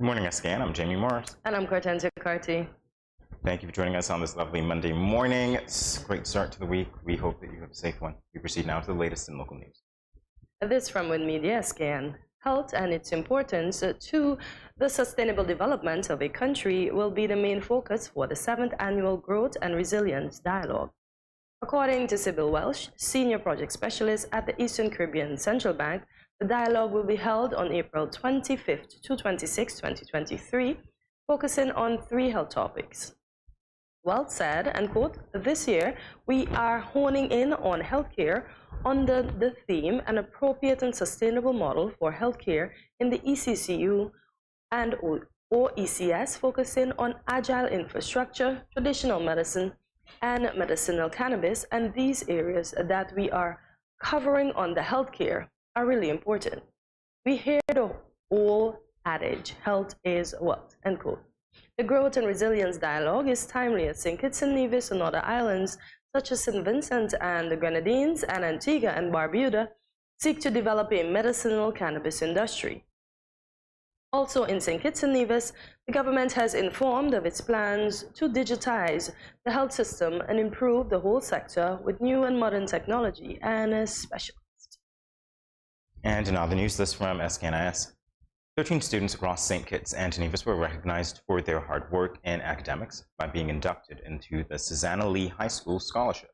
Good morning, SKN. I'm Jamie Morris. And I'm Cortensia Carty. Thank you for joining us on this lovely Monday morning. It's a great start to the week. We hope that you have a safe one. We proceed now to the latest in local news. This from Wind Media SKN. Health and its importance to the sustainable development of a country will be the main focus for the 7th Annual Growth and Resilience Dialogue. According to Sybil Welsh, Senior Project Specialist at the Eastern Caribbean Central Bank, the dialogue will be held on April 25th to 26, 2023, focusing on 3 health topics. Welsh said, and quote, "This year we are honing in on healthcare under the theme an appropriate and sustainable model for healthcare in the ECCU and or ECS, focusing on agile infrastructure, traditional medicine, and medicinal cannabis, and these areas that we are covering on the healthcare are really important. We hear the old adage, health is wealth," end quote. The Growth and Resilience Dialogue is timely as St. Kitts and Nevis and other islands such as St. Vincent and the Grenadines and Antigua and Barbuda seek to develop a medicinal cannabis industry. Also in St. Kitts and Nevis, the government has informed of its plans to digitize the health system and improve the whole sector with new and modern technology and a specialist. And in other news, this from SKNIS. 13 students across St. Kitts and Nevis were recognized for their hard work in academics by being inducted into the Susanna Lee High School Scholarship.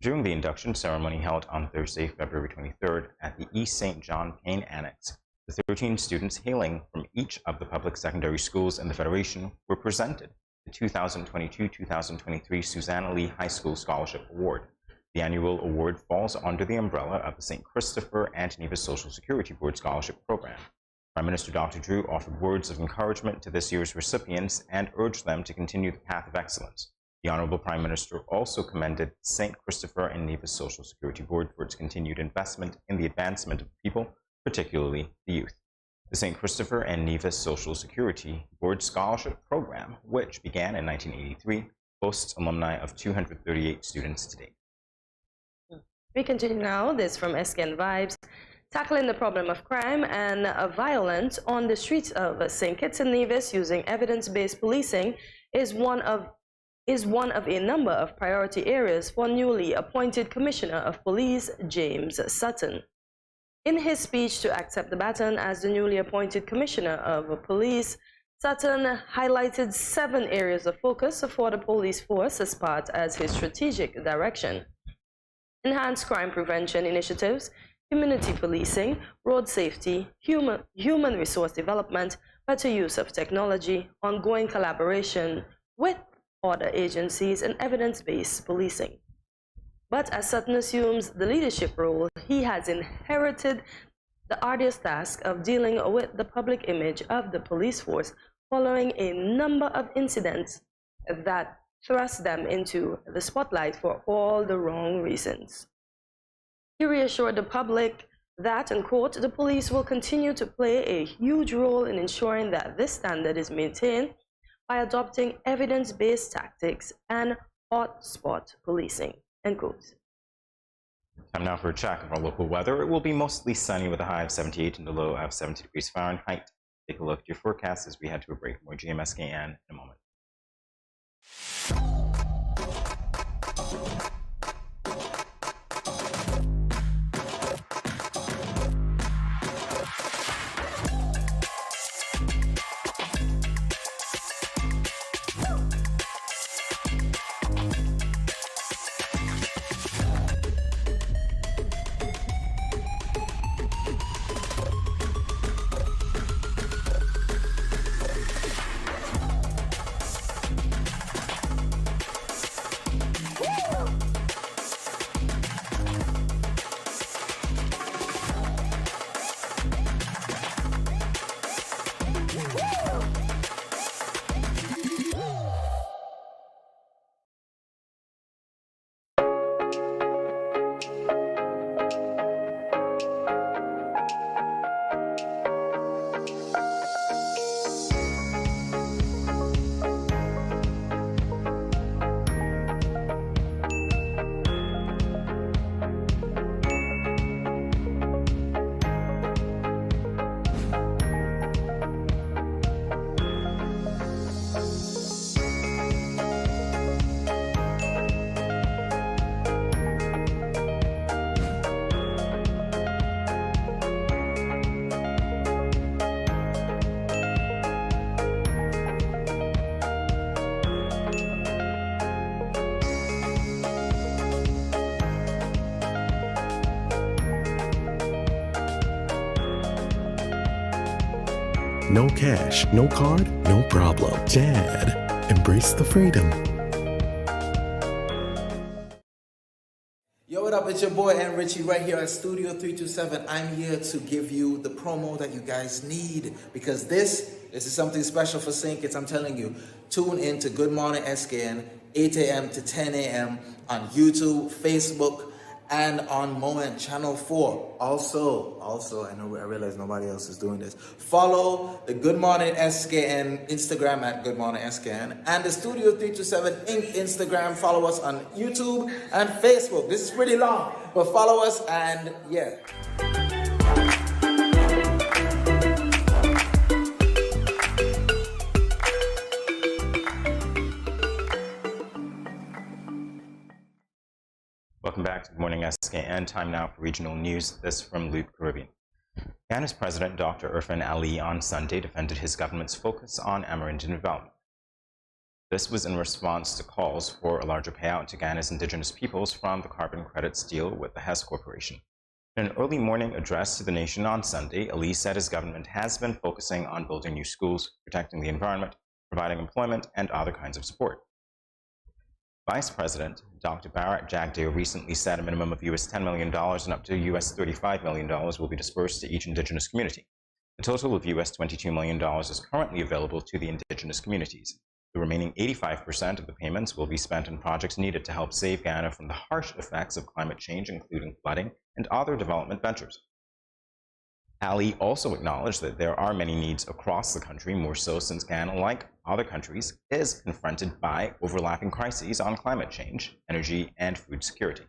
During the induction ceremony held on Thursday, February 23rd at the East St. John Payne Annex, the 13 students hailing from each of the public secondary schools in the Federation were presented the 2022-2023 Susanna Lee High School Scholarship Award. The annual award falls under the umbrella of the St. Christopher and Nevis Social Security Board Scholarship Program. Prime Minister Dr. Drew offered words of encouragement to this year's recipients and urged them to continue the path of excellence. The Honourable Prime Minister also commended St. Christopher and Nevis Social Security Board for its continued investment in the advancement of people, particularly the youth. The St. Christopher and Nevis Social Security Board Scholarship Program, which began in 1983, boasts alumni of 238 students to date. We continue now, this from SKN Vibes. Tackling the problem of crime and violence on the streets of St. Kitts and Nevis using evidence-based policing is one of a number of priority areas for newly appointed Commissioner of Police, James Sutton. In his speech to accept the baton as the newly appointed Commissioner of Police, Sutton highlighted 7 areas of focus for the police force as part of his strategic direction. Enhanced crime prevention initiatives, community policing, road safety, human resource development, better use of technology, ongoing collaboration with other agencies, and evidence-based policing. But as Sutton assumes the leadership role, he has inherited the arduous task of dealing with the public image of the police force following a number of incidents that thrust them into the spotlight for all the wrong reasons. He reassured the public that, and quote, "the police will continue to play a huge role in ensuring that this standard is maintained by adopting evidence-based tactics and hotspot policing," end quote. Time now for a check of our local weather. It will be mostly sunny with a high of 78 and a low of 70 degrees Fahrenheit. Take a look at your forecast as we head to a break. More GMSKN in a moment. no cash, no card, no problem. JAD. Embrace the freedom. Yo, what up? It's your boy Richie right here at Studio 327. I'm here to give you the promo that you guys need because this is something special for St. Kitts. I'm telling you, tune in to Good Morning SKN, 8 a.m. to 10 a.m. on YouTube, Facebook, and on Moment Channel 4. Also, I realize nobody else is doing this. Follow the Good Morning SKN Instagram at Good Morning SKN and the Studio 327 Inc. Instagram. Follow us on YouTube and Facebook. This is pretty long, but follow us and yeah. Welcome back to Good Morning SKN. Time now for regional news. This from Loop Caribbean. Ghana's President Dr. Irfan Ali on Sunday defended his government's focus on Amerindian development. This was in response to calls for a larger payout to Ghana's indigenous peoples from the carbon credits deal with the Hess Corporation. In an early morning address to the nation on Sunday, Ali said his government has been focusing on building new schools, protecting the environment, providing employment, and other kinds of support. Vice President Dr. Bharat Jagdeo recently said a minimum of $10 million and up to $35 million will be dispersed to each indigenous community. A total of $22 million is currently available to the indigenous communities. The remaining 85% of the payments will be spent on projects needed to help save Ghana from the harsh effects of climate change, including flooding and other development ventures. Ali also acknowledged that there are many needs across the country, more so since Ghana, like other countries, is confronted by overlapping crises on climate change, energy, and food security.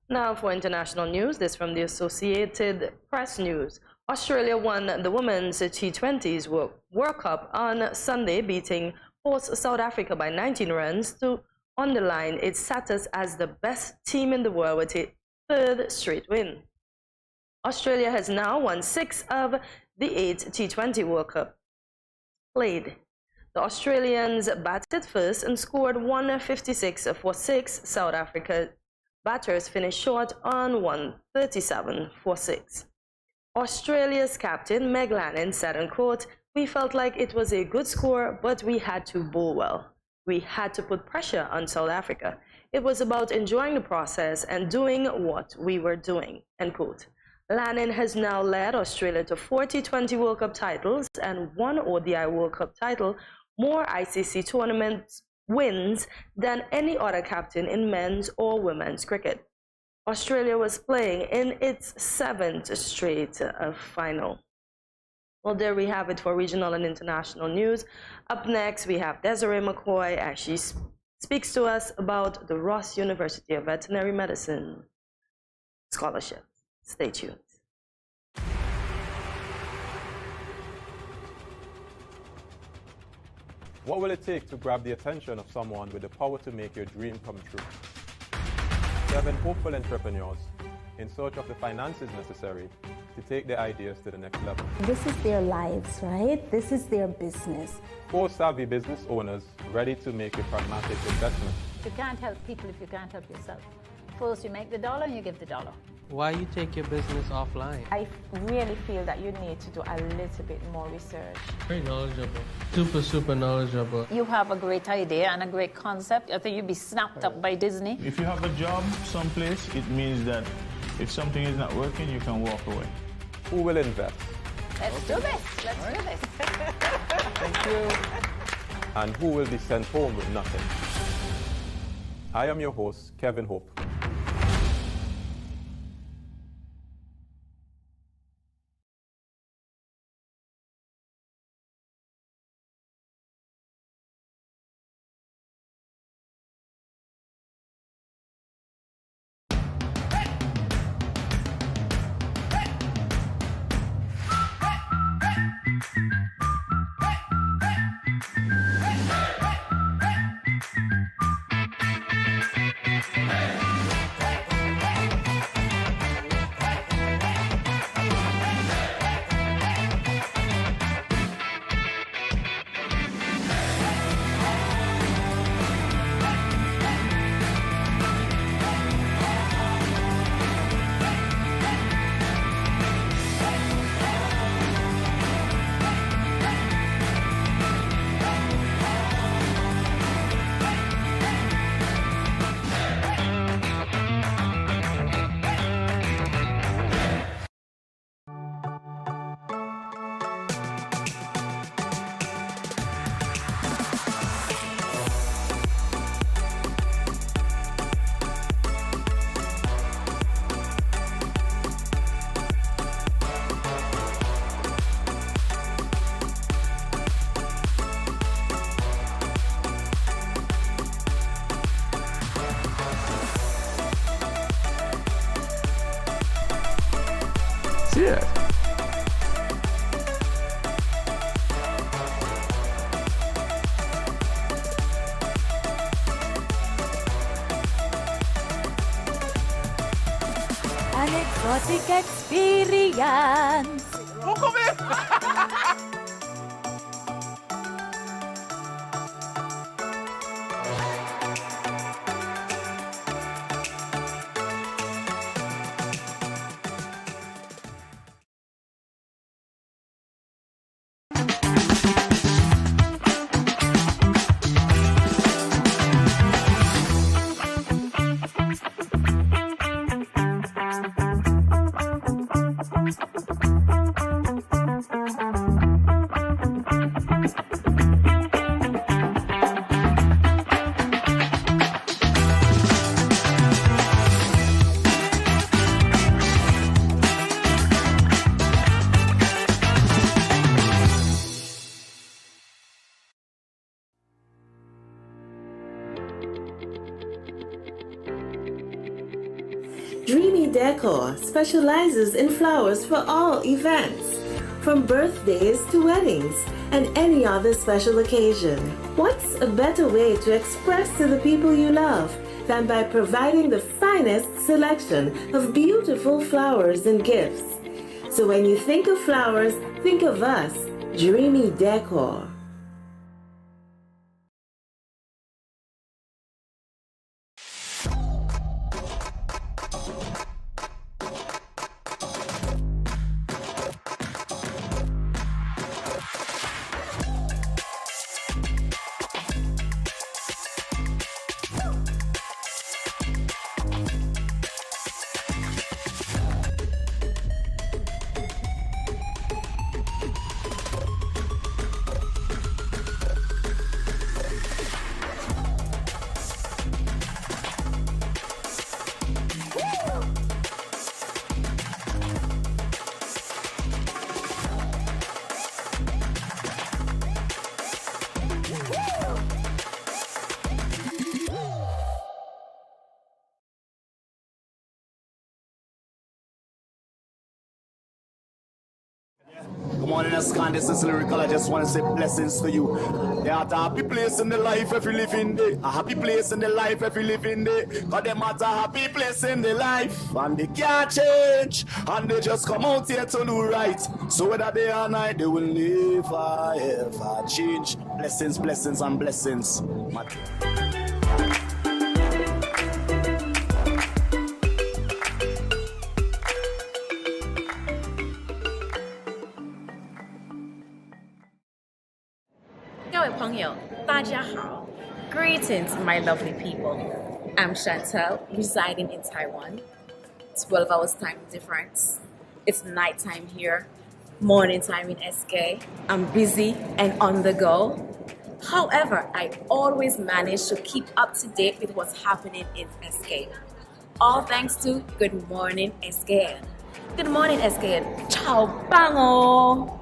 Now for international news, this from the Associated Press News. Australia won the Women's T20s World Cup on Sunday, beating host South Africa by 19 runs to underline its status as the best team in the world with a third straight win. Australia has now won 6 of the 8 T20 World Cup played. The Australians batted first and scored 156 for 6. South Africa batters finished short on 137 for 6. Australia's captain Meg Lanning said in quote, "We felt like it was a good score, but we had to bowl well. We had to put pressure on South Africa. It was about enjoying the process and doing what we were doing," end quote. Lanning has now led Australia to 4 T20 World Cup titles and 1 ODI World Cup title, more ICC tournament wins than any other captain in men's or women's cricket. Australia was playing in its 7th straight final. Well, there we have it for regional and international news. Up next, we have Desiree McCoy as she speaks to us about the Ross University of Veterinary Medicine scholarship. Stay tuned. What will it take to grab the attention of someone with the power to make your dream come true? 7 hopeful entrepreneurs in search of the finances necessary to take their ideas to the next level. This is their lives, right? This is their business. 4 savvy business owners ready to make a pragmatic investment. You can't help people if you can't help yourself. First you make the dollar and you give the dollar. Why you take your business offline? I really feel that you need to do a little bit more research. Very knowledgeable. Super knowledgeable. You have a great idea and a great concept. I think you'd be snapped up by Disney. If you have a job someplace, it means that if something is not working, you can walk away. Who will invest? Let's do this. Let's do this. Thank you. And who will be sent home with nothing? I am your host, Kevin Hope. That's it. An exotic experience. Dreamy Decor specializes in flowers for all events, from birthdays to weddings and any other special occasion. What's a better way to express to the people you love than by providing the finest selection of beautiful flowers and gifts? So when you think of flowers, think of us, Dreamy Decor. Good morning, SKN. This is Lyrical. I just want to say blessings to you. There are a happy place in the life if you live in there. A happy place in the life if you live in there. Cause them at a happy place in the life. And they can't change. And they just come out here to do right. So whether day or night, they will never ever change. Blessings, blessings, and blessings. Greetings, my lovely people. I'm Chantel, residing in Taiwan. 12 hours time difference. It's nighttime here, morning time in SK. I'm busy and on the go. However, I always manage to keep up to date with what's happening in SK. All thanks to Good Morning SKN. Good morning SKN. Ciao, bango!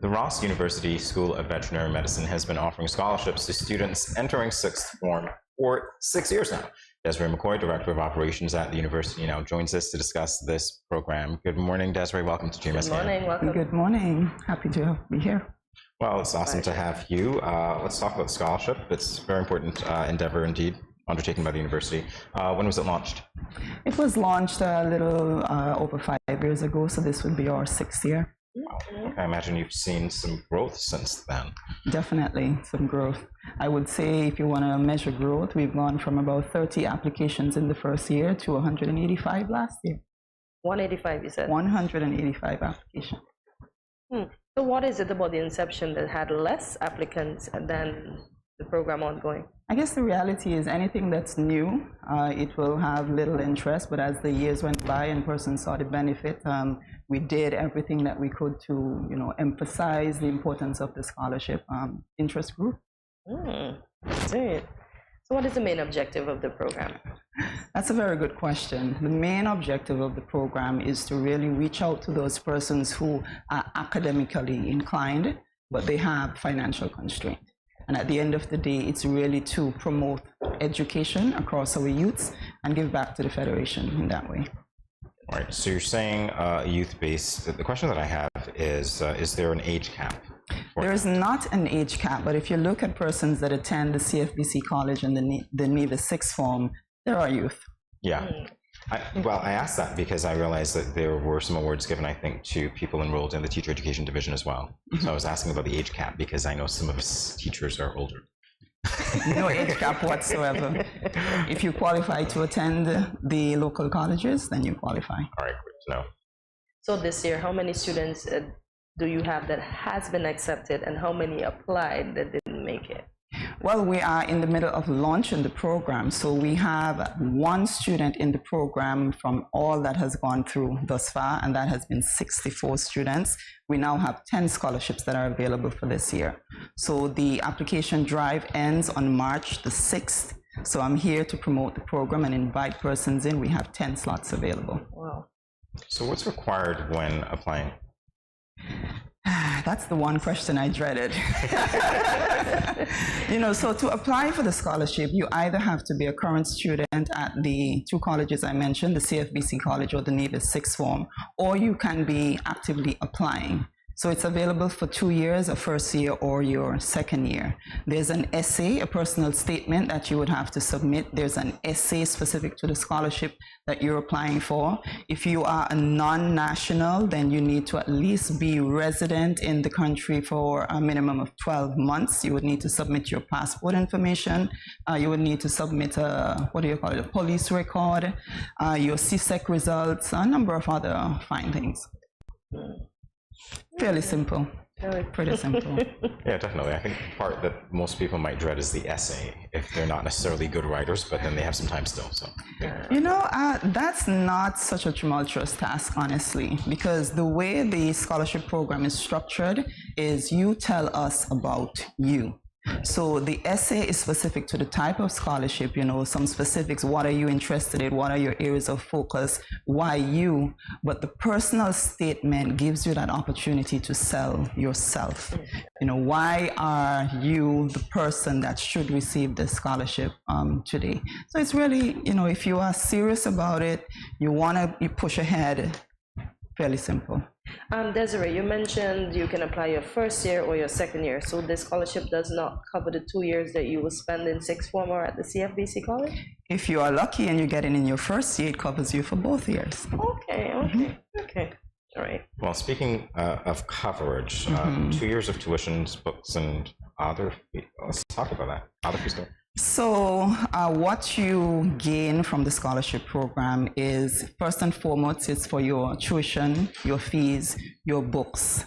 The Ross University School of Veterinary Medicine has been offering scholarships to students entering sixth form for 6 years now. Desiree McCoy, Director of Operations at the university, now joins us to discuss this program. Good morning, Desiree. Welcome to GMSK. Good morning. Welcome. Good morning. Happy to be here. Well, it's awesome to have you. Let's talk about scholarship. It's a very important endeavor indeed, undertaken by the university. When was it launched? It was launched a little over 5 years ago, so this will be our 6th year. Wow. I imagine you've seen some growth since then. Definitely some growth. I would say if you want to measure growth, we've gone from about 30 applications in the first year to 185 last year. 185, you said? 185 applications. So what is it about the inception that had less applicants than the program ongoing? I guess the reality is anything that's new, it will have little interest, but as the years went by and persons saw the benefit, we did everything that we could to, emphasize the importance of the scholarship. Interest grew. That's it. So what is the main objective of the program? That's a very good question. The main objective of the program is to really reach out to those persons who are academically inclined, but they have financial constraints. And at the end of the day, it's really to promote education across our youths and give back to the Federation in that way. All right, so you're saying youth-based. The question that I have is there an age cap? There is not an age cap, but if you look at persons that attend the CFBC College and the Nevis Sixth Form, there are youth. Yeah. I asked that because I realized that there were some awards given, I think, to people enrolled in the teacher education division as well. So I was asking about the age cap because I know some of us teachers are older. No age cap whatsoever. If you qualify to attend the local colleges, then you qualify. All right, good to know. So this year, how many students do you have that has been accepted, and how many applied that didn't make it? Well, we are in the middle of launching the program, so we have one student in the program from all that has gone through thus far, and that has been 64 students. We now have 10 scholarships that are available for this year. So the application drive ends on March the 6th. So I'm here to promote the program and invite persons in. We have 10 slots available. Wow. So what's required when applying? That's the one question I dreaded. So to apply for the scholarship, you either have to be a current student at the two colleges I mentioned, the CFBC College or the Nevis Sixth Form, or you can be actively applying. So it's available for 2 years, a first year or your second year. There's an essay, a personal statement that you would have to submit. There's an essay specific to the scholarship that you're applying for. If you are a non-national, then you need to at least be resident in the country for a minimum of 12 months. You would need to submit your passport information. You would need to submit a police record, your CSEC results, a number of other fine things. Fairly simple. Pretty simple. Yeah, definitely. I think the part that most people might dread is the essay, if they're not necessarily good writers, but then they have some time still. So, that's not such a tumultuous task, honestly, because the way the scholarship program is structured is you tell us about you. So the essay is specific to the type of scholarship, some specifics. What are you interested in? What are your areas of focus? Why you? But the personal statement gives you that opportunity to sell yourself. Why are you the person that should receive this scholarship today? So it's really, if you are serious about it, you push ahead, fairly simple. Desiree, you mentioned you can apply your first year or your second year. So this scholarship does not cover the 2 years that you will spend in sixth form or at the CFBC College? If you are lucky and you get in your first year, it covers you for both years. Okay. All right. Well, speaking of coverage, 2 years of tuitions, books, and other fees. Let's talk about that. Other fees. So what you gain from the scholarship program is, first and foremost, it's for your tuition, your fees, your books.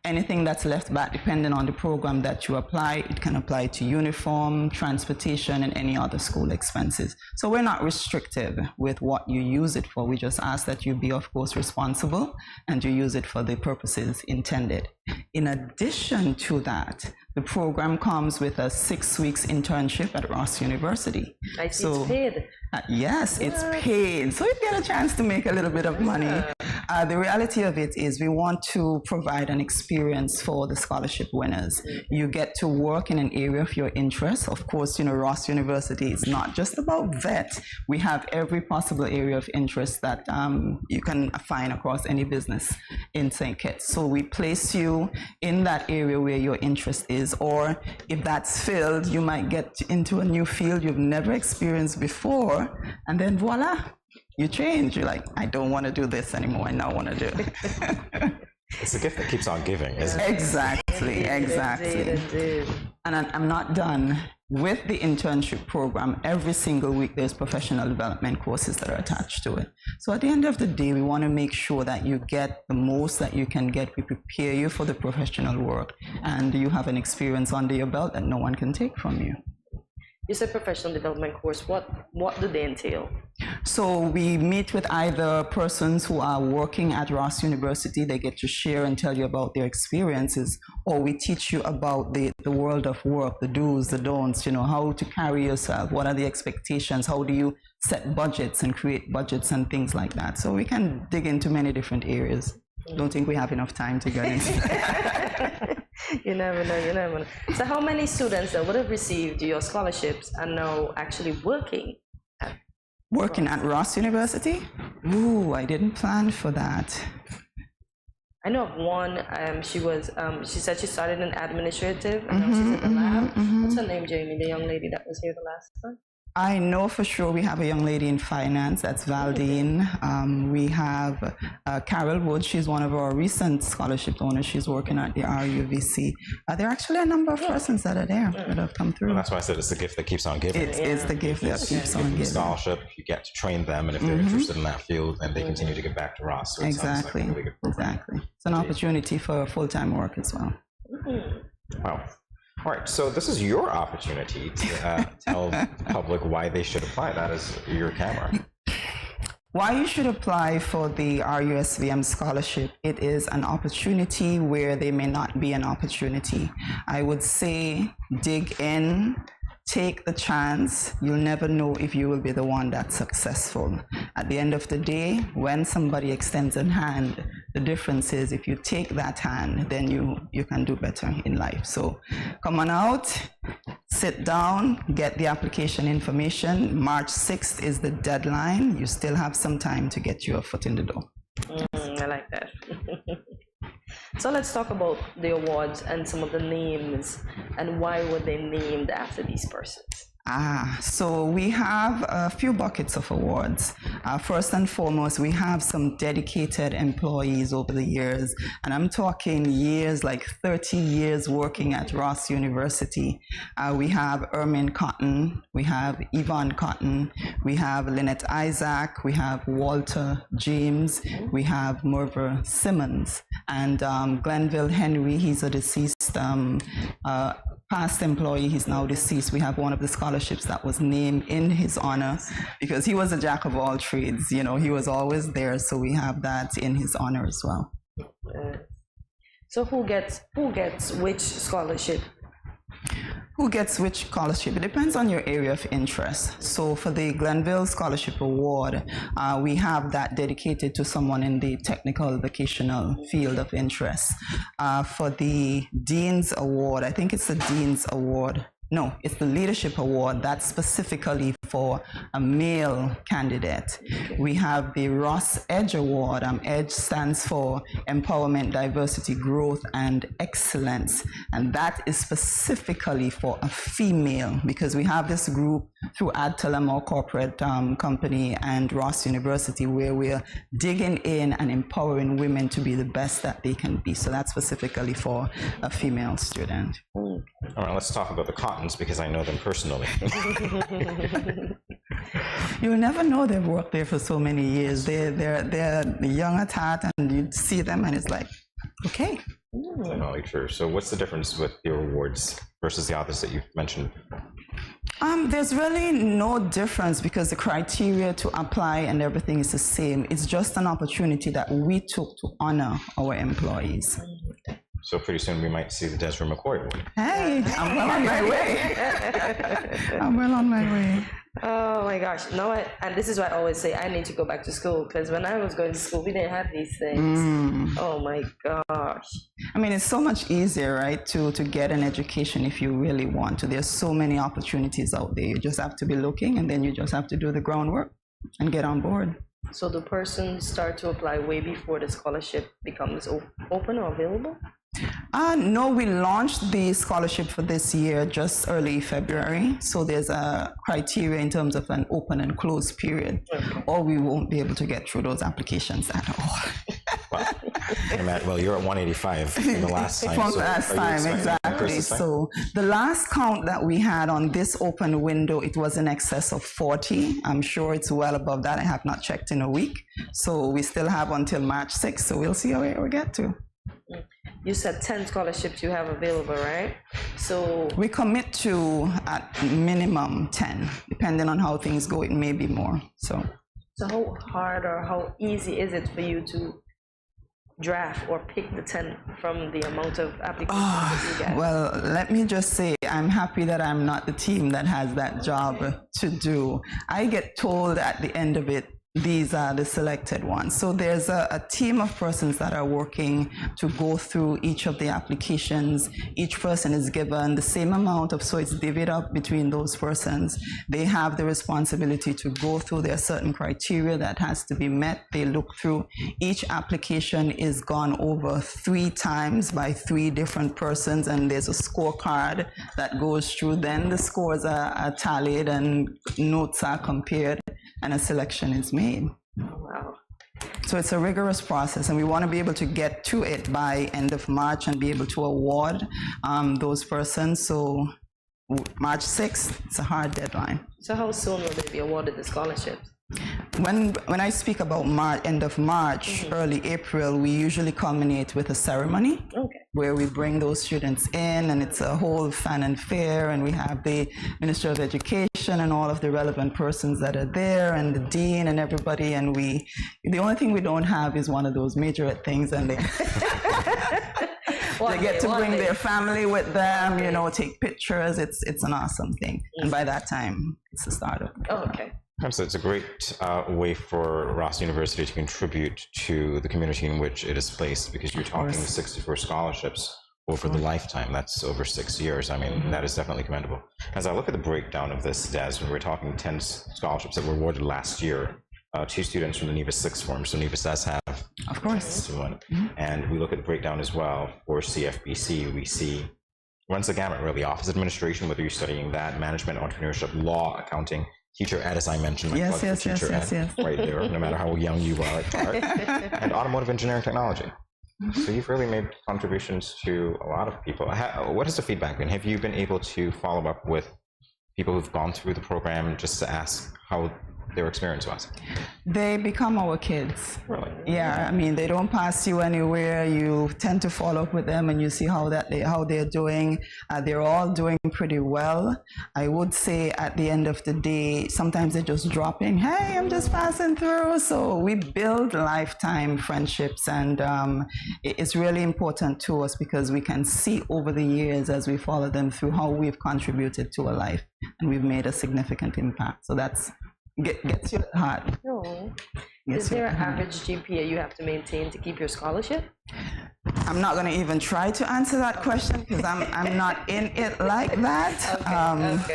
Anything that's left back, depending on the program that you apply, it can apply to uniform, transportation, and any other school expenses. So we're not restrictive with what you use it for. We just ask that you be, of course, responsible and you use it for the purposes intended. In addition to that, the program comes with a 6 weeks internship at Ross University. It's paid. Yes, it's paid. So you get a chance to make a little bit of money. The reality of it is we want to provide an experience for the scholarship winners. You get to work in an area of your interest. Of course, Ross University is not just about vet. We have every possible area of interest that you can find across any business in St. Kitts. So we place you in that area where your interest is, or if that's filled, you might get into a new field you've never experienced before, and then voila, you change. You're like, I don't want to do this anymore. I now want to do it. It's the gift that keeps on giving, isn't it? Exactly. Indeed. And I'm not done. With the internship program, every single week there's professional development courses that are attached to it. So at the end of the day, we want to make sure that you get the most that you can get. We prepare you for the professional work, and you have an experience under your belt that no one can take from you. You said professional development course. What do they entail? So we meet with either persons who are working at Ross University. They get to share and tell you about their experiences, or we teach you about the world of work, the do's, the don'ts, how to carry yourself, what are the expectations, how do you set budgets and create budgets and things like that. So we can dig into many different areas. Don't think we have enough time to get into that. You never know, you never know. So how many students that would have received your scholarships are now actually working at Ross University? Ooh, I didn't plan for that. I know of one, she said she started in administrative and now she's in the lab. What's her name, Jamie, the young lady that was here the last time? I know for sure we have a young lady in finance, that's Valdine. We have Carol Wood, she's one of our recent scholarship owners. She's working at the RUVC. There are actually a number of persons that are there that have come through. Well, that's why I said it's the gift that keeps on giving. It is the gift that keeps on giving. Scholarship, you get to train them, and if they're interested in that field, then they continue to give back to Ross. So Exactly, like a really good program. exactly. It's an opportunity for full-time work as well. Wow. All right, so this is your opportunity to tell the public why they should apply. That is your camera. Why you should apply for the RUSVM scholarship, it is an opportunity where there may not be an opportunity. I would say dig in, take the chance. You'll never know if you will be the one that's successful. At the end of the day, when somebody extends a hand, the difference is if you take that hand, then you can do better in life. So come on out, sit down, get the application information. March 6th is the deadline. You still have some time to get your foot in the door. I like that. So let's talk about the awards and some of the names and why were they named after these persons. So we have a few buckets of awards. First and foremost, we have some dedicated employees over the years, and I'm talking years, like 30 years working at Ross University. We have Ermin Cotton, we have Yvonne Cotton, we have Lynette Isaac, we have Walter James, we have Merver Simmons, and Glenville Henry, he's a deceased past employee, he's now deceased. We have one of the scholarships that was named in his honor because he was a jack of all trades. You know, he was always there, so we have that in his honor as well. So who gets which scholarship? Who gets which scholarship? It depends on your area of interest. So for the Glenville Scholarship Award, we have that dedicated to someone in the technical vocational field of interest. For the Dean's Award, I think it's the Dean's Award. No, it's the Leadership Award. That's specifically for a male candidate. We have the Ross Edge Award. EDGE stands for Empowerment, Diversity, Growth, and Excellence. And that is specifically for a female because we have this group through Adtalem, our corporate company, and Ross University, where we're digging in and empowering women to be the best that they can be. So that's specifically for a female student. All right, let's talk about the Cottons because I know them personally. You'll never know they've worked there for so many years. They're young at heart, and you see them, and it's like, okay. Definitely true. So what's the difference with your awards versus the others that you've mentioned? There's really no difference because the criteria to apply and everything is the same. It's just an opportunity that we took to honor our employees. So pretty soon we might see the Desiree McCoy Award. Hey, I'm well on my way. I'm well on my way. Oh my gosh. You know what? And this is why I always say I need to go back to school because when I was going to school, we didn't have these things. Oh my gosh. I mean, it's so much easier, right, to get an education if you really want to. There's so many opportunities out there. You just have to be looking, and then you just have to do the groundwork and get on board. So the person start to apply way before the scholarship becomes open or available? No, we launched the scholarship for this year just early February. So there's a criteria in terms of an open and close period, or we won't be able to get through those applications at all. Well, you're at 185 from the last time. From last time, exactly. So the last count that we had on this open window, it was in excess of 40. I'm sure it's well above that. I have not checked in a week. So we still have until March 6th. So we'll see how we get to. You said 10 scholarships you have available, right? So we commit to at minimum 10, depending on how things go. It may be more. So how hard or how easy is it for you to draft or pick the 10 from the amount of applications that you get? Well, let me just say I'm happy that I'm not the team that has that job to do. I get told at the end of it, these are the selected ones. So there's a team of persons that are working to go through each of the applications. Each person is given the same amount of, so it's divided up between those persons. They have the responsibility to go through. There are certain criteria that has to be met. They look through. Each application is gone over 3 times by 3 different persons, and there's a scorecard that goes through. Then the scores are tallied and notes are compared, and a selection is made. Wow. So it's a rigorous process, and we want to be able to get to it by end of March and be able to award those persons. So March 6th, it's a hard deadline. So how soon will they be awarded the scholarships? When I speak about end of March, early April, we usually culminate with a ceremony where we bring those students in, and it's a whole fan and fair, and we have the Minister of Education and all of the relevant persons that are there, and the dean and everybody, and the only thing we don't have is one of those majorette things, and they get to bring their family with them, you know, take pictures. It's an awesome thing, and by that time, it's the start of it. Oh, okay. So it's a great way for Ross University to contribute to the community in which it is placed, because you're talking 64 scholarships over the lifetime. That's over 6 years. I mean, that is definitely commendable. As I look at the breakdown of this, Des, when we're talking 10 scholarships that were awarded last year, 2 students from the Nevis Sixth Form, so Nevis does have, of course, one. And we look at the breakdown as well for CFBC. We see runs the gamut, really. Office administration, whether you're studying that, management, entrepreneurship, law, accounting, teacher ed, as I mentioned, yes, right there, no matter how young you are at heart, and automotive engineering technology. So you've really made contributions to a lot of people. What has the feedback been? Have you been able to follow up with people who've gone through the program just to ask how their experience was? They become our kids. Really? Yeah, I mean, they don't pass you anywhere. You tend to follow up with them, and you see how they're doing. They're all doing pretty well. I would say at the end of the day, sometimes they just drop in, hey, I'm just passing through. So we build lifetime friendships, and it's really important to us because we can see over the years as we follow them through how we've contributed to a life, and we've made a significant impact. So that's gets you at heart. No. Is there an average GPA you have to maintain to keep your scholarship? I'm not going to even try to answer that question because I'm not in it like that.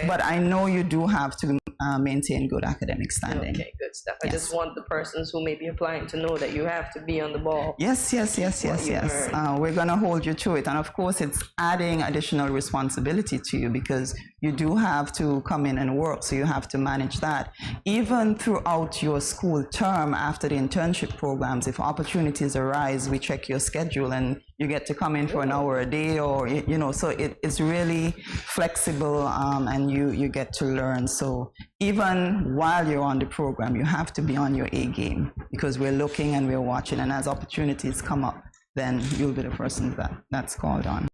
But I know you do have to maintain good academic standing. Okay, good stuff. I just want the persons who may be applying to know that you have to be on the ball. Yes. We're going to hold you to it. And of course, it's adding additional responsibility to you because you do have to come in and work. So you have to manage that. Even throughout your school term, after the internship programs, if opportunities arise, we check your schedule and you get to come in for an hour a day, or so it's really flexible, and you get to learn. So even while you're on the program, you have to be on your A game because we're looking and we're watching, and as opportunities come up, then you'll be the person that's called on.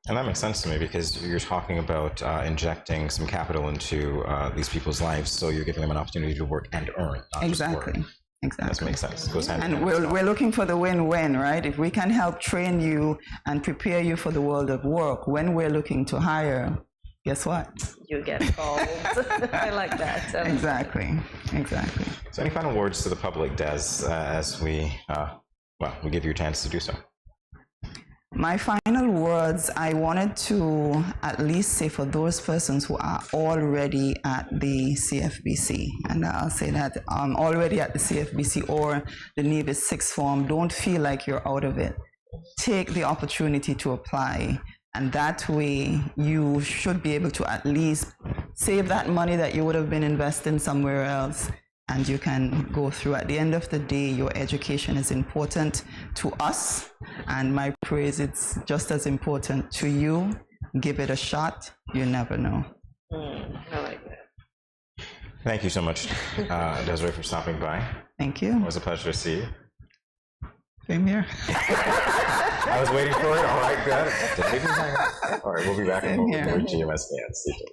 And that makes sense to me because you're talking about injecting some capital into these people's lives, so you're giving them an opportunity to work and earn. Exactly. That makes sense. It goes hand in hand. And we're looking for the win-win, right? If we can help train you and prepare you for the world of work, when we're looking to hire, guess what? You get called. I like that. Exactly. So any final words to the public, Des, as we give you a chance to do so? My final words, I wanted to at least say for those persons who are already at the CFBC, and I'll say that already at the CFBC or the Nevis Sixth Form, don't feel like you're out of it. Take the opportunity to apply, and that way you should be able to at least save that money that you would have been investing somewhere else, and you can go through. At the end of the day, your education is important to us, and my praise, it's just as important to you. Give it a shot. You never know. I like that. Thank you so much, Desiree, for stopping by. Thank you. It was a pleasure to see you. Same here. I was waiting for it. All right, good. All right, we'll be back in a moment for GMS scans. See you.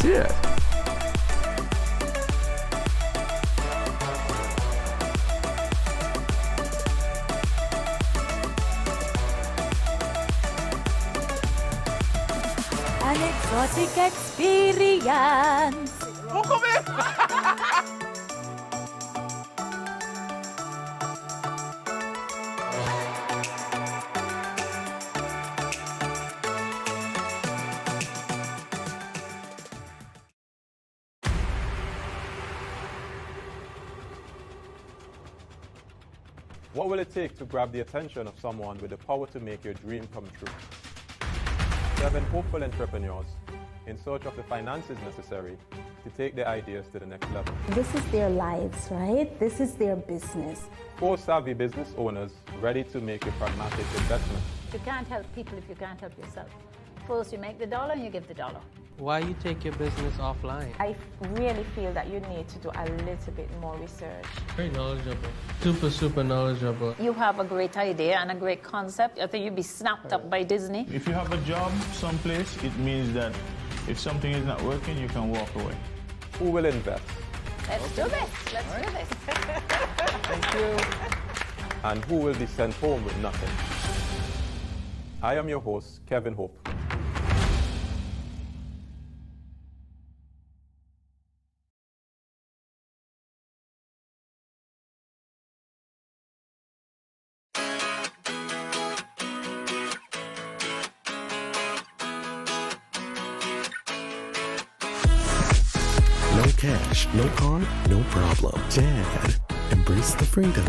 That's it. An exotic experience. What will it take to grab the attention of someone with the power to make your dream come true? 7 hopeful entrepreneurs in search of the finances necessary to take their ideas to the next level. This is their lives, right? This is their business. 4 savvy business owners ready to make a pragmatic investment. You can't help people if you can't help yourself. First you make the dollar and you give the dollar. Why you take your business offline? I really feel that you need to do a little bit more research. Very knowledgeable. Super knowledgeable. You have a great idea and a great concept. I think you'd be snapped up by Disney. If you have a job someplace, it means that if something is not working, you can walk away. Who will invest? Let's do this. Let's do this. Thank you. And who will be sent home with nothing? I am your host, Kevin Hope. No cash, no card, no problem. Dad, embrace the freedom.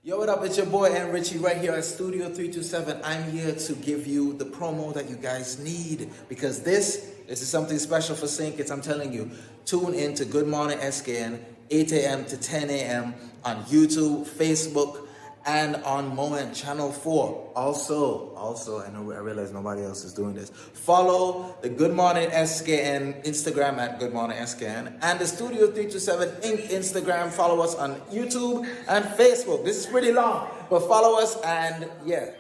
Yo, what up? It's your boy and Richie right here at Studio 327. I'm here to give you the promo that you guys need because this is something special for St. Kitts. I'm telling you, tune in to Good Morning SKN, 8 a.m. to 10 a.m. on YouTube, Facebook, and on Moment Channel 4. Also, I realize nobody else is doing this. Follow the Good Morning SKN Instagram at Good Morning SKN and the Studio 327 Inc. Instagram. Follow us on YouTube and Facebook. This is pretty long, but follow us and yeah.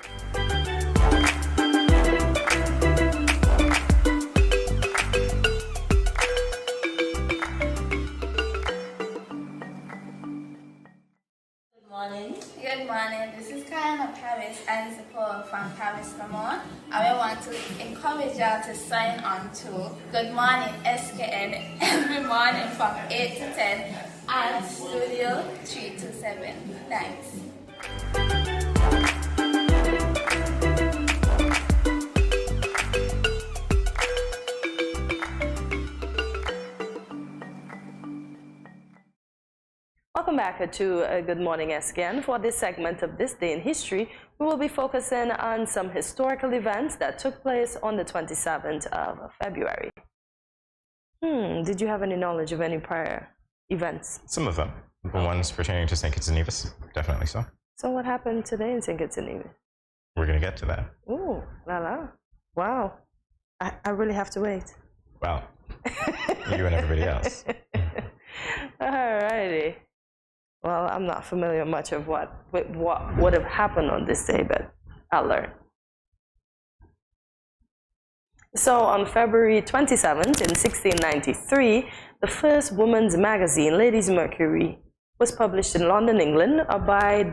Good morning. This is Karen of Paris and support from Paris Vermont. I want to encourage y'all to sign on to Good Morning SKN every morning from 8 to 10 at Studio 327. Thanks. Welcome back to Good Morning SKN. For this segment of This Day in History, we will be focusing on some historical events that took place on the 27th of February. Did you have any knowledge of any prior events? Some of them. The ones pertaining to St. Kitts and Nevis, definitely so. So what happened today in St. Kitts and Nevis? We're going to get to that. Ooh, la la. Wow. I really have to wait. Well, you and everybody else. Alrighty. Well, I'm not familiar much of what would have happened on this day, but I'll learn. So on February 27th, in 1693, the first woman's magazine, Ladies' Mercury, was published in London, England, by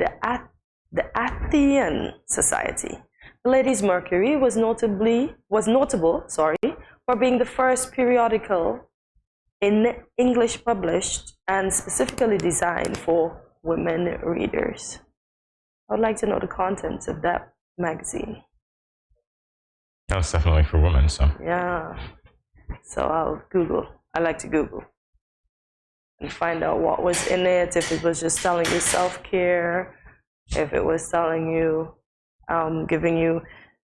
the Athenian Society. The Ladies' Mercury was notable for being the first periodical in English published and specifically designed for women readers. I would like to know the contents of that magazine. That was definitely for women, so. Yeah. So I'll Google. I like to Google. and find out what was in it, if it was just telling you self-care, if it was telling you, giving you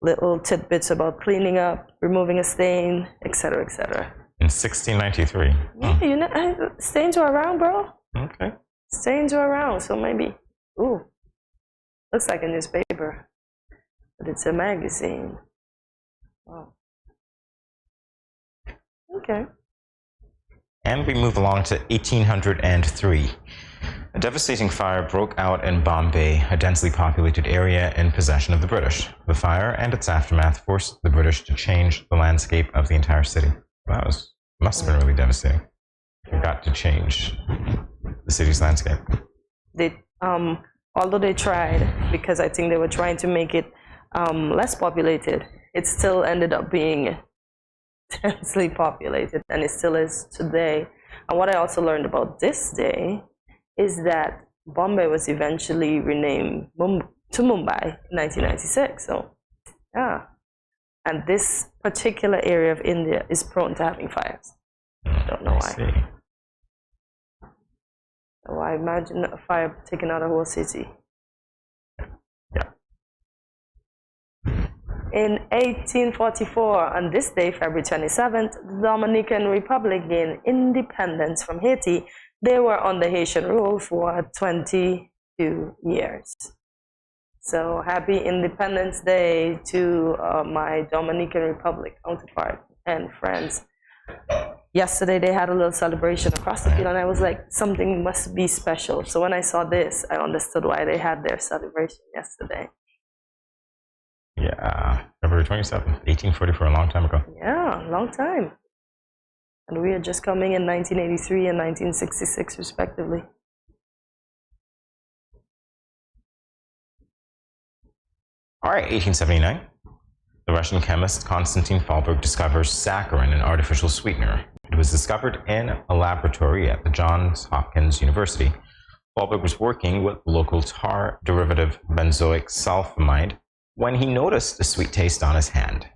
little tidbits about cleaning up, removing a stain, etc., etc. In 1693. Yeah, you know, stains were around, bro. Okay. Stains were around, so maybe. Ooh, looks like a newspaper, but it's a magazine. Wow. Okay. And we move along to 1803. A devastating fire broke out in Bombay, a densely populated area in possession of the British. The fire and its aftermath forced the British to change the landscape of the entire city. Must have been really devastating. They got to change the city's landscape. They, although they tried, because I think they were trying to make it less populated, it still ended up being densely populated, and it still is today. And what I also learned about this day is that Bombay was eventually renamed to Mumbai in 1996. So, yeah. And this particular area of India is prone to having fires. Don't know why. So I imagine a fire taking out a whole city. Yeah. In 1844, on this day, February 27th, the Dominican Republic gained independence from Haiti. They were under Haitian rule for 22 years. So happy Independence Day to my Dominican Republic counterpart and friends. Yesterday they had a little celebration across the field, and I was like, something must be special. So when I saw this, I understood why they had their celebration yesterday. Yeah, February 27th, 1844, a long time ago. Yeah, long time. And we are just coming in 1983 and 1966, respectively. All right, 1879. The Russian chemist Konstantin Fallberg discovers saccharin, an artificial sweetener. It was discovered in a laboratory at the Johns Hopkins University. Fallberg was working with local tar derivative benzoic sulfamide when he noticed a sweet taste on his hand.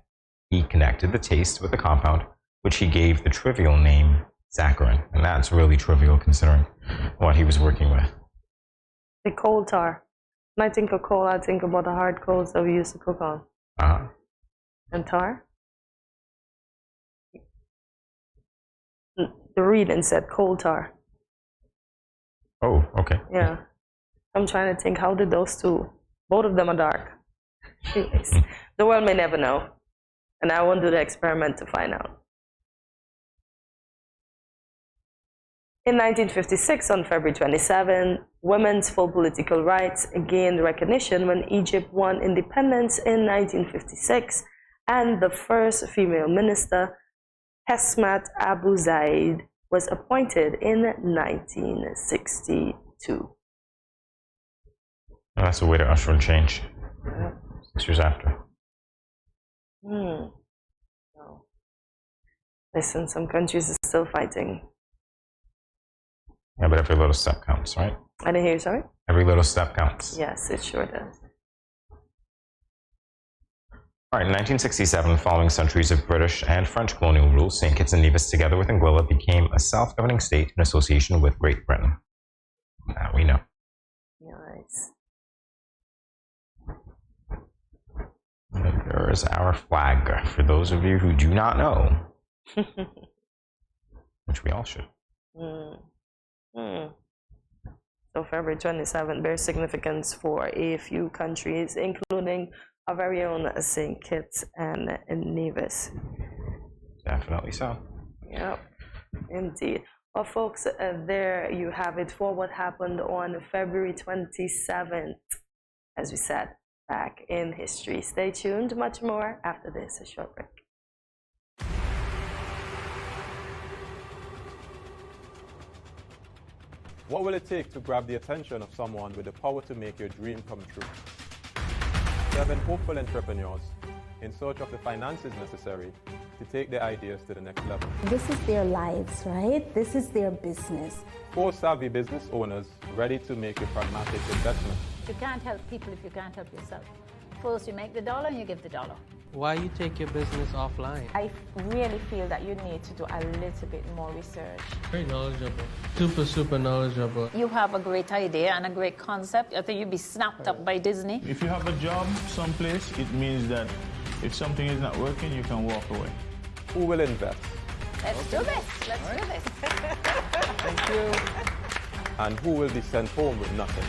He connected the taste with the compound, which he gave the trivial name saccharin. And that's really trivial considering what he was working with. The coal tar. When I think of coal, I think about the hard coals that we used to cook on. Uh-huh. And tar? The reading said coal tar. Oh, okay. Yeah. I'm trying to think, how did those two, both of them are dark. Anyways, the world may never know. And I won't do the experiment to find out. In 1956, on February 27, women's full political rights gained recognition when Egypt won independence in 1956, and the first female minister, Hesmat Abu Zaid, was appointed in 1962. That's a way to usher in change. 6 years after. No. Listen, some countries are still fighting. Yeah, but every little step counts, right? I didn't hear you, sorry? Every little step counts. Yes, it sure does. All right, in 1967, following centuries of British and French colonial rule, St. Kitts and Nevis, together with Anguilla, became a self-governing state in association with Great Britain. That we know. Nice. And there is our flag, for those of you who do not know. Which we all should. So February 27th bears significance for a few countries, including our very own St. Kitts and Nevis. Definitely so. Yep, indeed. Well, folks, there you have it for what happened on February 27th, as we said, back in history. Stay tuned, much more after this, a short break. What will it take to grab the attention of someone with the power to make your dream come true? 7 hopeful entrepreneurs in search of the finances necessary to take their ideas to the next level. This is their lives, right? This is their business. 4 savvy business owners ready to make a pragmatic investment. You can't help people if you can't help yourself. First, you make the dollar and you give the dollar. Why you take your business offline? I really feel that you need to do a little bit more research. Very knowledgeable. Super knowledgeable. You have a great idea and a great concept. I think you'd be snapped up by Disney. If you have a job someplace, it means that if something is not working, you can walk away. Who will invest? Let's do this. Let's do this. Thank you. And who will be sent home with nothing?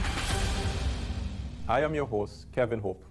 I am your host, Kevin Hope.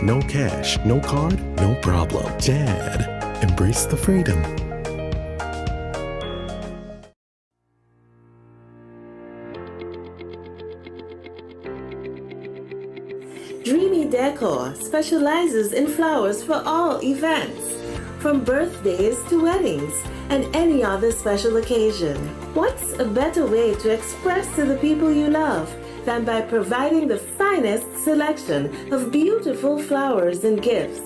No cash, no card, no problem. Dad, embrace the freedom. Dreamy Decor specializes in flowers for all events, from birthdays to weddings and any other special occasion. What's a better way to express to the people you love than by providing the finest selection of beautiful flowers and gifts?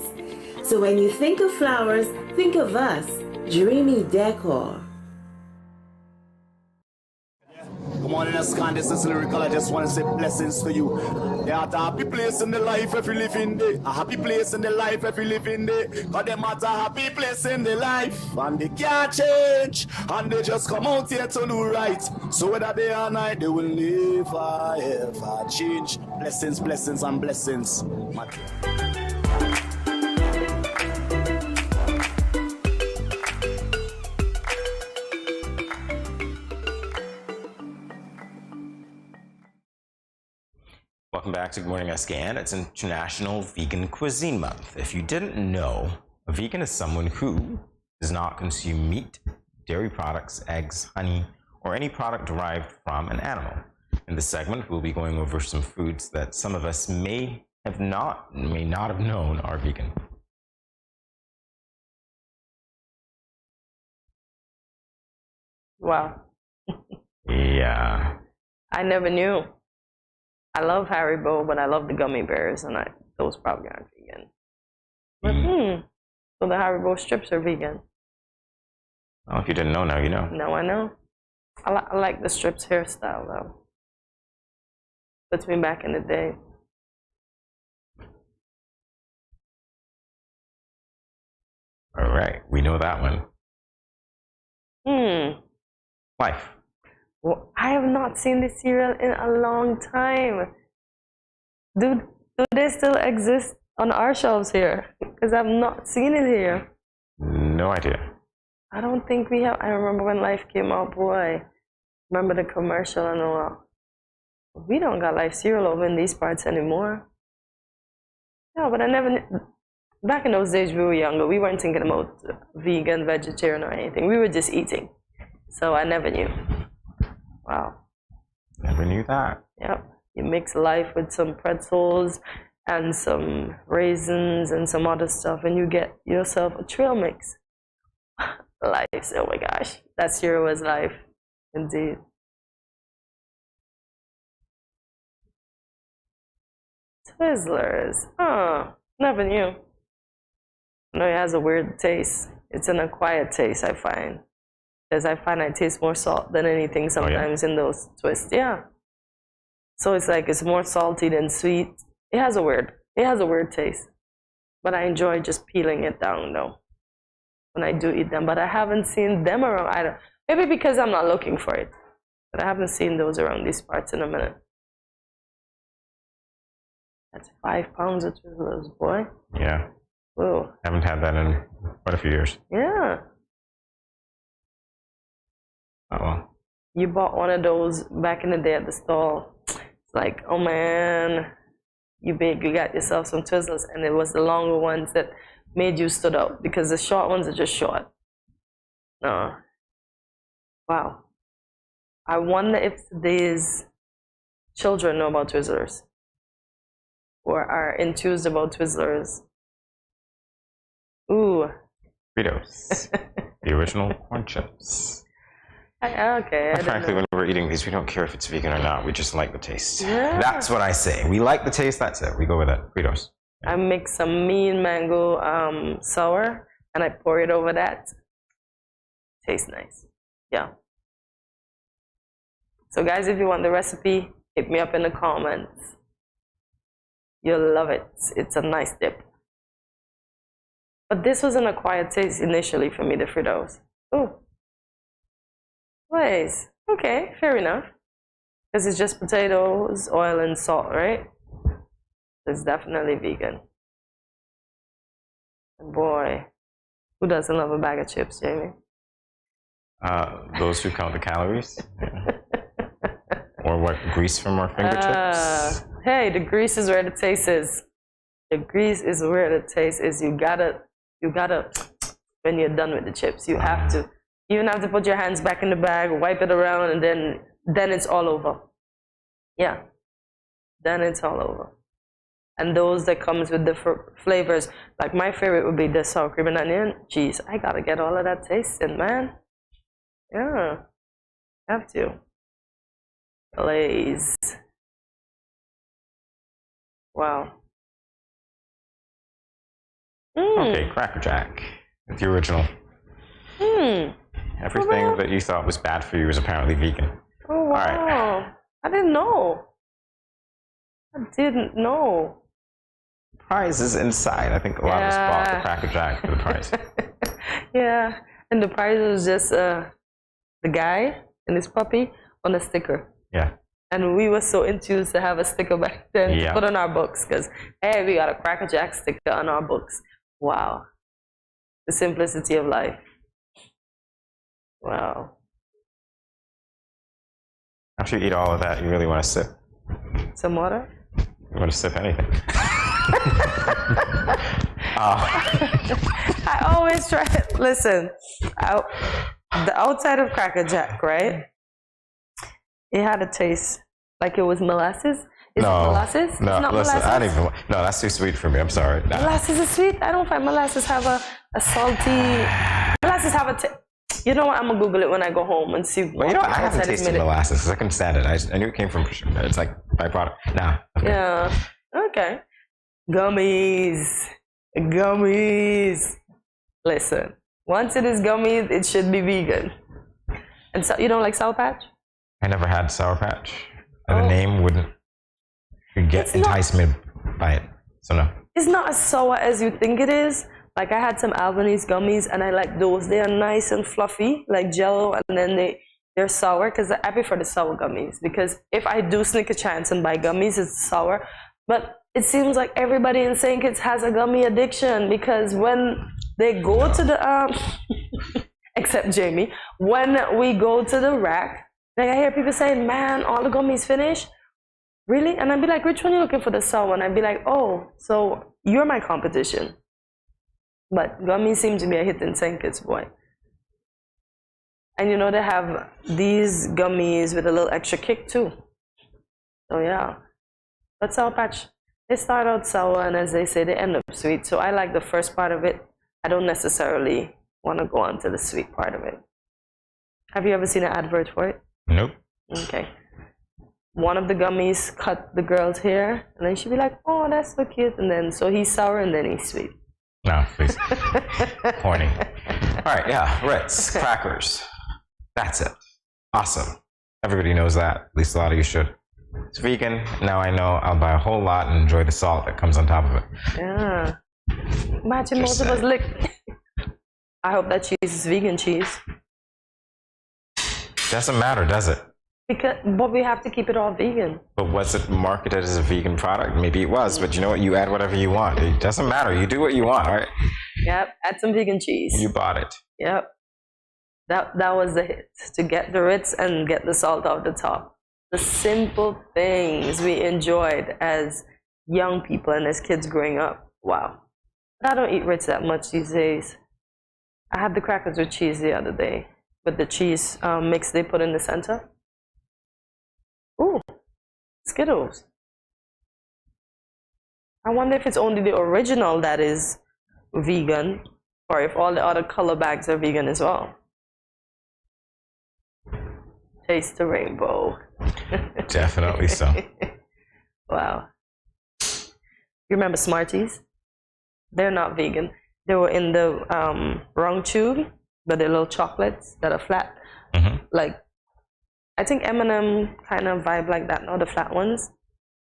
So when you think of flowers, think of us, Dreamy Decor. Good morning, SKN. This is Lyrical. I just want to say blessings to you. There are a happy place in the life if you live in there. A happy place in the life if you live in there. Cause them at a happy place in the life. And they can't change. And they just come out here to do right. So whether day or night, they will never ever change. Blessings, blessings, and blessings. Welcome back to Good Morning SKN. It's International Vegan Cuisine Month. If you didn't know, a vegan is someone who does not consume meat, dairy products, eggs, honey, or any product derived from an animal. In this segment, we'll be going over some foods that some of us may not have known are vegan. Wow. Yeah. I never knew. I love Haribo, but I love the gummy bears, and those probably aren't vegan. But so the Haribo strips are vegan. Well, if you didn't know, now you know. Now I know. I like the strips hairstyle, though. Puts me back in the day. All right, we know that one. Life. Well, I have not seen this cereal in a long time. Do they still exist on our shelves here? Because I've not seen it here. No idea. I don't think we have. I remember when Life came out, boy. Remember the commercial and all. We don't got Life cereal over in these parts anymore. Yeah, but I never. Back in those days, we were younger. We weren't thinking about vegan, vegetarian, or anything. We were just eating. So I never knew. Wow. Never knew that. Yep. You mix life with some pretzels and some raisins and some other stuff, and you get yourself a trail mix. Life, oh my gosh, that's Hero's life, indeed. Twizzlers, never knew. No, it has a weird taste. It's an acquired taste, I find. Because I find I taste more salt than anything sometimes in those twists. Yeah. So it's like it's more salty than sweet. It has a weird taste. But I enjoy just peeling it down though, when I do eat them. But I haven't seen them around either. Maybe because I'm not looking for it. But I haven't seen those around these parts in a minute. That's 5 pounds of Twizzlers, boy. Yeah. Whoa. Haven't had that in quite a few years. Yeah. Oh well. You bought one of those back in the day at the stall. It's like, oh man, you got yourself some Twizzlers, and it was the longer ones that made you stood out, because the short ones are just short. No. Wow. I wonder if today's children know about Twizzlers, or are enthused about Twizzlers. Ooh. Fritos. The original corn chips. Okay. But frankly, when we're eating these, we don't care if it's vegan or not. We just like the taste. Yeah. That's what I say. We like the taste, that's it. We go with it. Fritos. I mix some mean mango sour, and I pour it over that. Tastes nice. Yeah. So guys, if you want the recipe, hit me up in the comments. You'll love it. It's a nice dip. But this was an acquired taste initially for me, the Fritos. Oh. Ways. Okay, fair enough. Because it's just potatoes, oil, and salt, right? It's definitely vegan. And boy, who doesn't love a bag of chips, Jamie? Those who count the calories. Or what, grease from our fingertips? Hey, the grease is where the taste is. The grease is where the taste is. You gotta, when you're done with the chips, you have to. You even have to put your hands back in the bag, wipe it around, and then it's all over. Yeah, then it's all over. And those that comes with the flavors, like my favorite would be the sour cream and onion. Jeez, I gotta get all of that taste in, man. Yeah, have to. Glaze. Wow. Okay, Cracker Jack. The original. Everything that you thought was bad for you is apparently vegan. Oh, wow. All right. I didn't know. Prize is inside. I think a lot of us bought the Cracker Jack for the prize. Yeah, and the prize was just the guy and his puppy on a sticker. Yeah. And we were so enthused to have a sticker back then to put on our books, because, hey, we got a Cracker Jack sticker on our books. Wow. The simplicity of life. Wow. After you eat all of that, you really want to sip. Some water? You want to sip anything. I always try to, listen, the outside of Cracker Jack, right? It had a taste like it was molasses. Is it molasses? It's not listen, molasses? No, that's too sweet for me. I'm sorry. Nah. Molasses is sweet? I don't find molasses have a salty, molasses have a you know what, I'm gonna Google it when I go home and see. Well, you know what? I haven't tasted molasses because I couldn't stand it. I knew it came from, it's like byproduct. Nah. Okay. Yeah, okay. Gummies. Listen, once it is gummies, it should be vegan. And so, you don't like Sour Patch? I never had Sour Patch. The name wouldn't entice me by it, so no. It's not as sour as you think it is. Like, I had some Albanese gummies, and I like those. They are nice and fluffy, like Jello, and then they're sour, because I prefer the sour gummies. Because if I do sneak a chance and buy gummies, it's sour. But it seems like everybody in St. Kitts has a gummy addiction, because when they go to the, except Jamie, when we go to the rack, like I hear people saying, man, all the gummies finished? Really? And I'd be like, which one are you looking for, the sour one? I'd be like, oh, so you're my competition. But gummies seem to be a hit in St. Kitts, boy. And you know, they have these gummies with a little extra kick too. So yeah, But Sour Patch, they start out sour, and as they say, they end up sweet. So I like the first part of it. I don't necessarily want to go on to the sweet part of it. Have you ever seen an advert for it? Nope. Okay. One of the gummies cut the girl's hair, and then she'd be like, oh, that's so cute. And then, so he's sour, and then he's sweet. No, please. Horny. All right, yeah, Ritz, crackers. That's it. Awesome. Everybody knows that. At least a lot of you should. It's vegan. Now I know I'll buy a whole lot and enjoy the salt that comes on top of it. Yeah. Imagine most of us lick. I hope that cheese is vegan cheese. Doesn't matter, does it? But we have to keep it all vegan. But was it marketed as a vegan product? Maybe it was, but you know what? You add whatever you want. It doesn't matter. You do what you want, right? Yep, add some vegan cheese. You bought it. Yep. That was the hit, to get the Ritz and get the salt off the top. The simple things we enjoyed as young people and as kids growing up. Wow. But I don't eat Ritz that much these days. I had the crackers with cheese the other day, with the cheese mix they put in the center. Ooh, Skittles. I wonder if it's only the original that is vegan, or if all the other color bags are vegan as well. Taste the rainbow. Definitely so. Wow. You remember Smarties? They're not vegan. They were in the wrong tube, but they're little chocolates that are flat. Like, I think M&M kind of vibe like that, not the flat ones.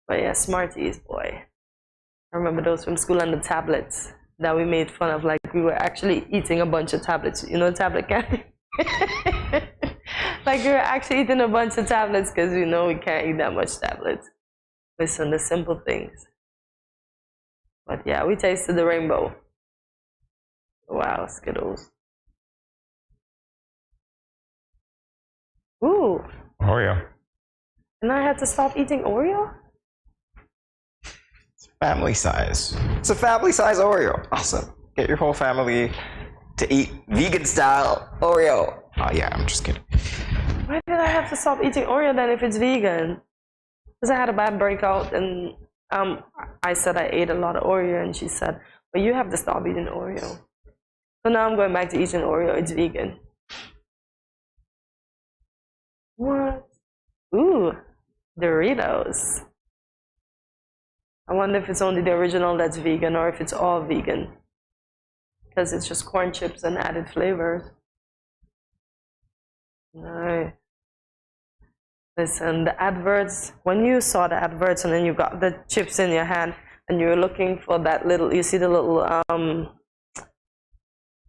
But yeah, Smarties, boy. I remember those from school, and the tablets that we made fun of. Like, we were actually eating a bunch of tablets. You know, tablet candy? Like, we were actually eating a bunch of tablets because we know we can't eat that much tablets. Listen, the simple things. But yeah, we tasted the rainbow. Wow, Skittles. Ooh. Oreo. And I had to stop eating Oreo? It's family size. It's a family size Oreo. Awesome. Get your whole family to eat vegan style Oreo. Oh yeah, I'm just kidding. Why did I have to stop eating Oreo then if it's vegan? Because I had a bad breakout, and I said I ate a lot of Oreo, and she said, well, you have to stop eating Oreo. So now I'm going back to eating Oreo. It's vegan. What? Ooh, Doritos. I wonder if it's only the original that's vegan, or if it's all vegan. Because it's just corn chips and added flavors. No. Listen, the adverts, when you saw the adverts and then you got the chips in your hand and you were looking for that little, you see the little,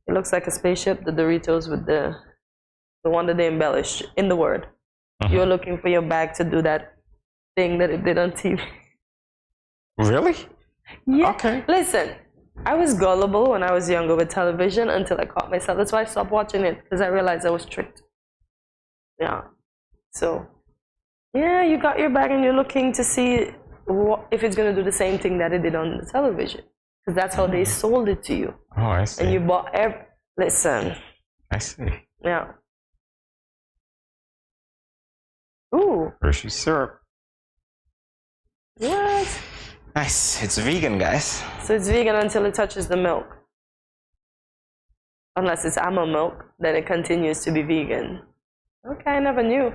it looks like a spaceship, the Doritos with the one that they embellished in the word. You were looking for your bag to do that thing that it did on TV. Really? Yeah. Okay. Listen, I was gullible when I was younger with television until I caught myself. That's why I stopped watching it, because I realized I was tricked. Yeah. So, yeah, you got your bag and you're looking to see if it's going to do the same thing that it did on the television. Because that's how they sold it to you. Oh, I see. And you bought listen. I see. Yeah. Ooh. Hershey syrup. What? Nice. It's vegan, guys. So it's vegan until it touches the milk. Unless it's almond milk, then it continues to be vegan. Okay, I never knew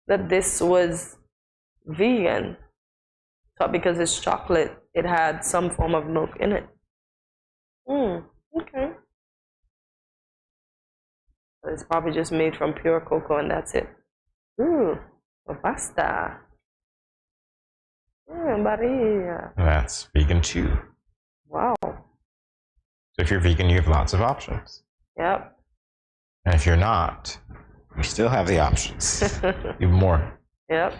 that this was vegan. Thought because it's chocolate, it had some form of milk in it. Okay. It's probably just made from pure cocoa and that's it. Ooh, pasta. Maria. That's vegan too. Wow. So if you're vegan, you have lots of options. Yep. And if you're not, you still have the options. Even more. Yep.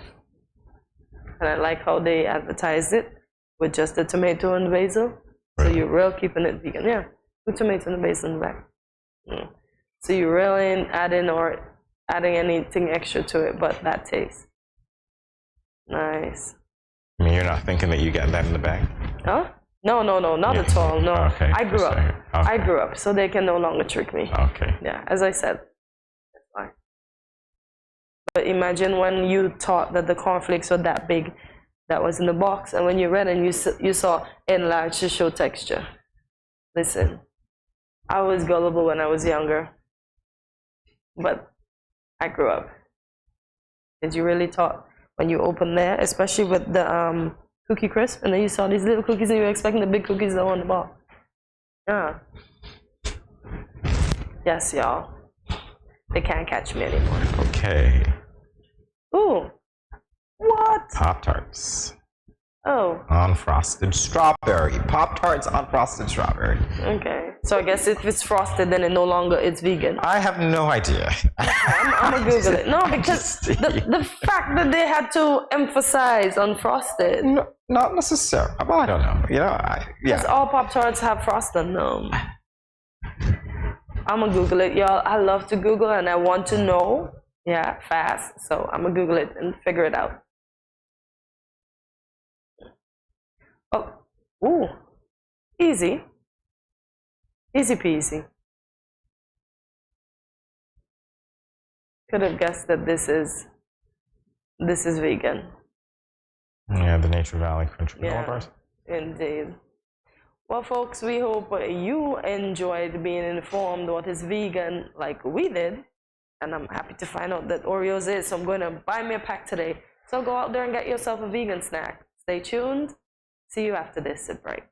And I like how they advertised it with just the tomato and basil. So you're real keeping it vegan. Yeah. Put tomato and basil in the back. So you really ain't adding anything extra to it but that taste. Nice. I mean, you're not thinking that you get that in the bag? Huh? No, not at all. No. Okay. I grew up. Okay. I grew up, so they can no longer trick me. Okay. Yeah, as I said. That's fine. But imagine when you thought that the cornflakes were that big, that was in the box, and when you read it, you saw enlarge to show texture. Listen, I was gullible when I was younger, but I grew up. Did you really thought when you open there, especially with the cookie crisp, and then you saw these little cookies and you were expecting the big cookies that were on the box? Yeah. Yes, y'all. They can't catch me anymore. Okay. Ooh. What? Pop-Tarts. Oh. Unfrosted strawberry. Pop-Tarts unfrosted strawberry. Okay. So I guess if it's frosted, then it no longer is vegan. I have no idea. I'm gonna Google it. No, because the fact that they had to emphasize unfrosted. No, not necessarily. Well, I don't know. You know, Because all Pop-Tarts have frosted. No. I'm gonna Google it, y'all. I love to Google and I want to know. Yeah, fast. So I'm gonna Google it and figure it out. Oh, ooh, easy. Easy peasy. Could have guessed that this is vegan. Yeah, the Nature Valley Crunch granola bars. Indeed. Well, folks, we hope you enjoyed being informed what is vegan like we did. And I'm happy to find out that Oreos is. So I'm going to buy me a pack today. So go out there and get yourself a vegan snack. Stay tuned. See you after this break.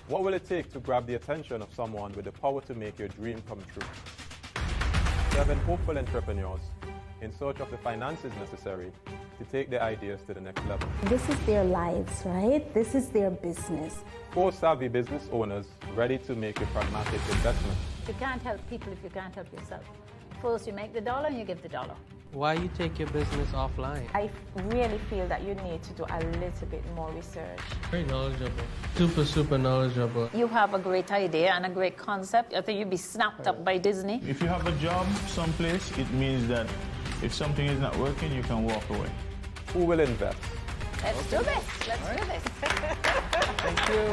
What will it take to grab the attention of someone with the power to make your dream come true? 7 hopeful entrepreneurs in search of the finances necessary to take their ideas to the next level. This is their lives, right? This is their business. 4 savvy business owners ready to make a pragmatic investment. You can't help people if you can't help yourself. First you make the dollar and you give the dollar. Why you take your business offline? I really feel that you need to do a little bit more research. Very knowledgeable. Super knowledgeable. You have a great idea and a great concept. I think you'd be snapped up by Disney. If you have a job someplace, it means that if something is not working, you can walk away. Who will invest? Let's do this. Let's do this. Thank you.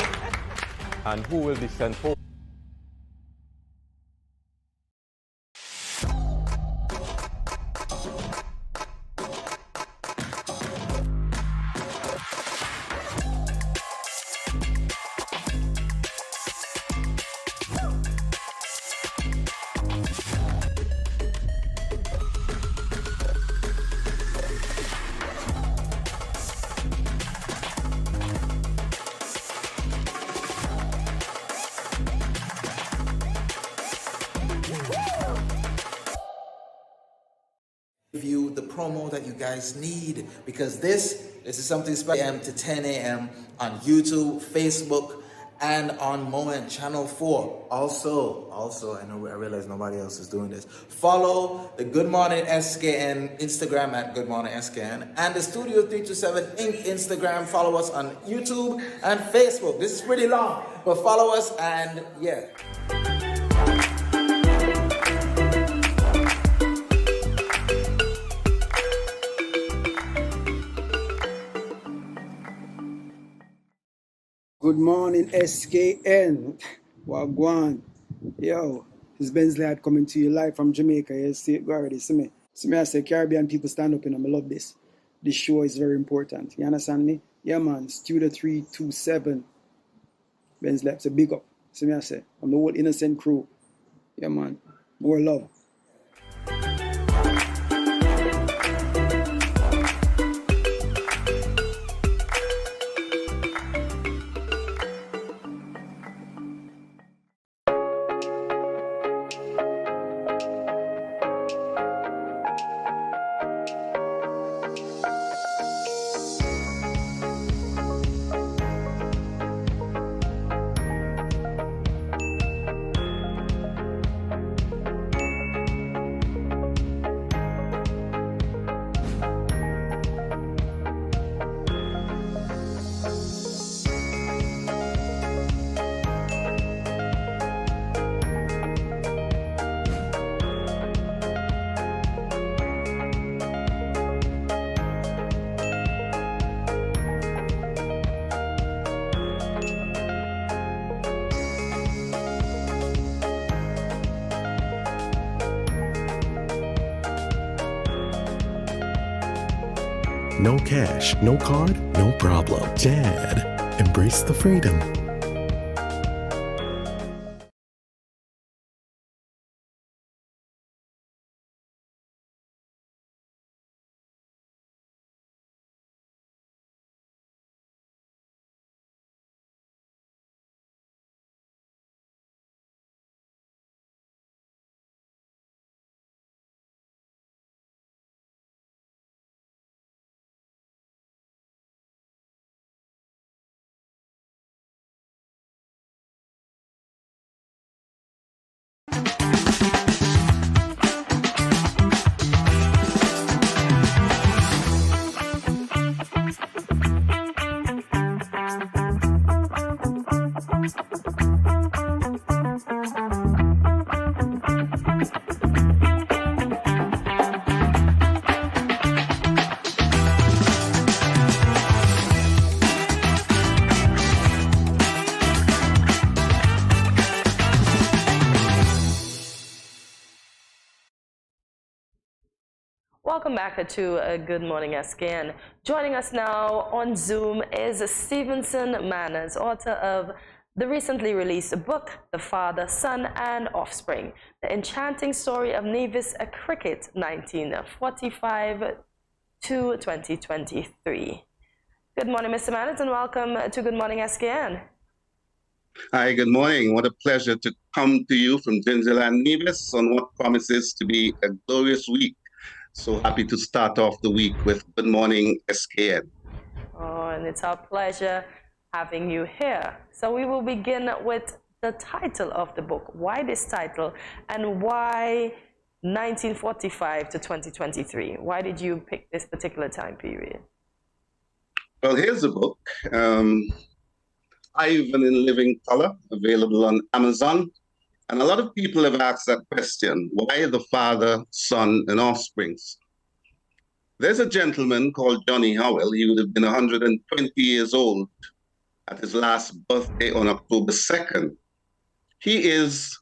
And who will be sent home? You the promo that you guys need, because this is something special. 10 a.m. to 10 a.m. on YouTube, Facebook, and on Moment Channel 4. Also, I realize nobody else is doing this. Follow the Good Morning SKN Instagram at Good Morning SKN and the Studio 327 Inc. Instagram. Follow us on YouTube and Facebook. This is pretty long, but follow us and yeah. Good morning, SKN. Wagwan. Yo, it's Benz Lad coming to you live from Jamaica. You see it already. See me, I say Caribbean people stand up and I love this. This show is very important. You understand me? Yeah, man. Studio 327. Benz Lad. So big up. See me, I say. I'm the whole innocent crew. Yeah, man. More love. No cash, no card, no problem. Dad, embrace the freedom. Welcome back to Good Morning SKN. Joining us now on Zoom is Stevenson Manners, author of the recently released book, The Father, Son, and Offspring, The Enchanting Story of Nevis Cricket, 1945 to 2023. Good morning, Mr. Manners, and welcome to Good Morning SKN. Hi, good morning. What a pleasure to come to you from Gingerland Nevis on what promises to be a glorious week. So happy to start off the week with Good Morning SKN. Oh, and it's our pleasure having you here. So we will begin with the title of the book. Why this title, and why 1945 to 2023? Why did you pick this particular time period? Well, here's the book. Ivan in Living Color, available on Amazon. And a lot of people have asked that question, why the Father, Son, and Offsprings? There's a gentleman called Johnny Howell. He would have been 120 years old at his last birthday on October 2nd. He is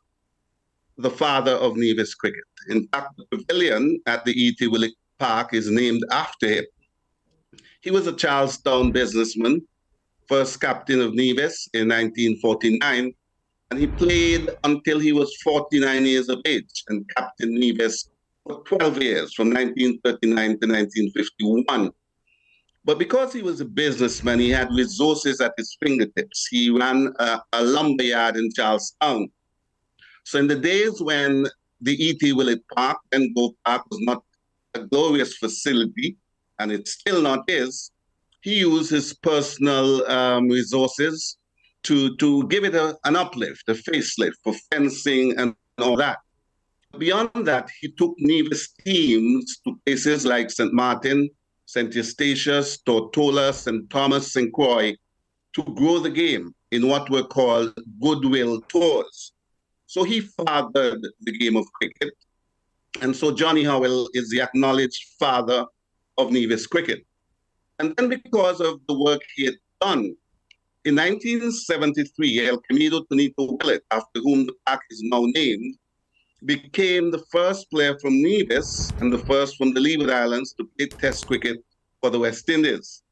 the father of Nevis cricket. In fact, the pavilion at the E.T. Willick Park is named after him. He was a Charlestown businessman, first captain of Nevis in 1949, and he played until he was 49 years of age and captained Nevis for 12 years, from 1939 to 1951. But because he was a businessman, he had resources at his fingertips. He ran a lumber yard in Charlestown. So in the days when the E.T. Willick Park, then Go Park, was not a glorious facility, and it still not is, he used his personal resources to give it an uplift, a facelift for fencing and all that. Beyond that, he took Nevis teams to places like St. Martin, St. Eustatius, Tortola, St. Thomas, St. Croix to grow the game in what were called goodwill tours. So he fathered the game of cricket. And so Johnny Howell is the acknowledged father of Nevis cricket. And then because of the work he had done, in 1973, El Camido Tonito Willett, after whom the park is now named, became the first player from Nevis and the first from the Leeward Islands to play Test cricket for the West Indies.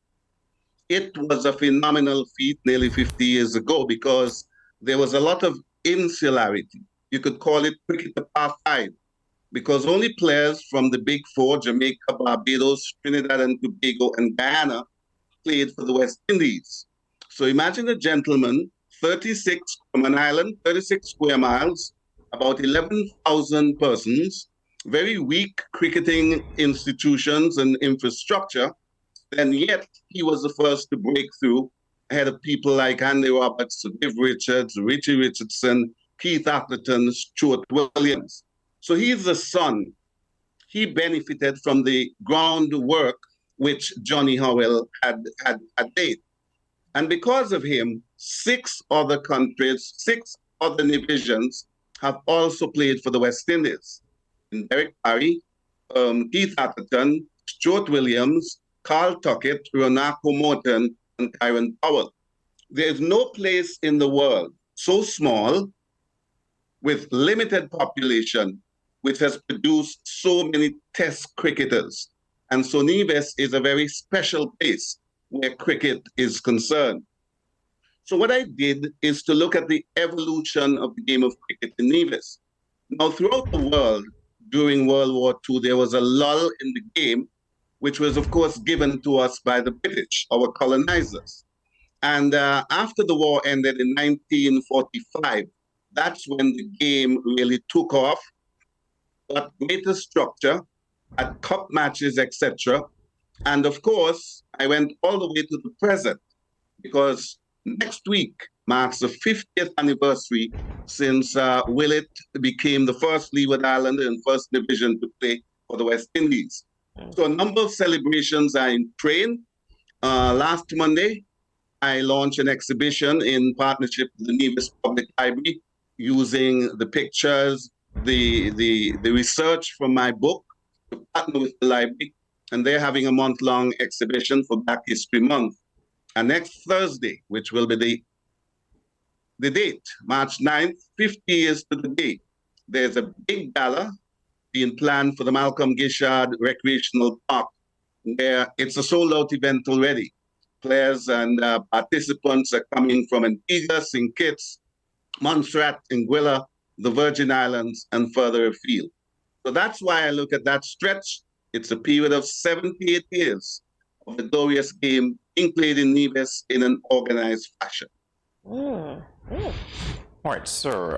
It was a phenomenal feat nearly 50 years ago because there was a lot of insularity. You could call it cricket apartheid because only players from the Big Four, Jamaica, Barbados, Trinidad and Tobago, and Guyana played for the West Indies. So imagine a gentleman, 36 from an island, 36 square miles, about 11,000 persons, very weak cricketing institutions and infrastructure, and yet he was the first to break through ahead of people like Andy Roberts, Viv Richards, Richie Richardson, Keith Atherton, Stuart Williams. So he's the son. He benefited from the groundwork which Johnny Howell had laid. And because of him, 6 other countries, 6 other divisions have also played for the West Indies. In Derek Parry, Keith Atherton, Stuart Williams, Carl Tuckett, Ronako Morton, and Kyron Powell. There is no place in the world so small with limited population which has produced so many Test cricketers. And so Nevis is a very special place where cricket is concerned. So what I did is to look at the evolution of the game of cricket in Nevis. Now, throughout the world, during World War II, there was a lull in the game, which was, of course, given to us by the British, our colonizers. And after the war ended in 1945, that's when the game really took off, got greater structure, at cup matches, etc. And of course, I went all the way to the present because next week marks the 50th anniversary since Willett became the first Leeward Islander in first division to play for the West Indies. So a number of celebrations are in train. Last Monday, I launched an exhibition in partnership with the Nevis Public Library using the pictures, the research from my book to partner with the library. And they're having a month-long exhibition for Black History Month. And next Thursday, which will be the date, March 9th, 50 years to the day, there's a big gala being planned for the Malcolm Gishard Recreational Park, where it's a sold-out event already. Players and participants are coming from Antigua, St. Kitts, Montserrat, Anguilla, the Virgin Islands, and further afield. So that's why I look at that stretch. It's a period of 78 years of the glorious game being played in Nevis in an organized fashion. All right, sir.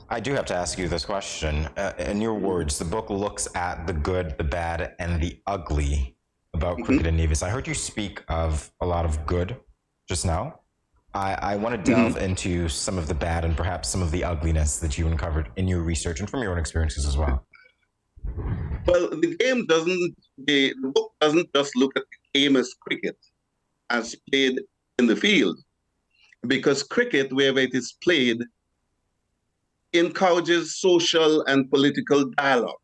I do have to ask you this question. In your words, the book looks at the good, the bad, and the ugly about cricket in Nevis. I heard you speak of a lot of good just now. I want to delve into some of the bad and perhaps some of the ugliness that you uncovered in your research and from your own experiences as well. Well, the book doesn't just look at the game as cricket, as played in the field, because cricket, wherever it is played, encourages social and political dialogue,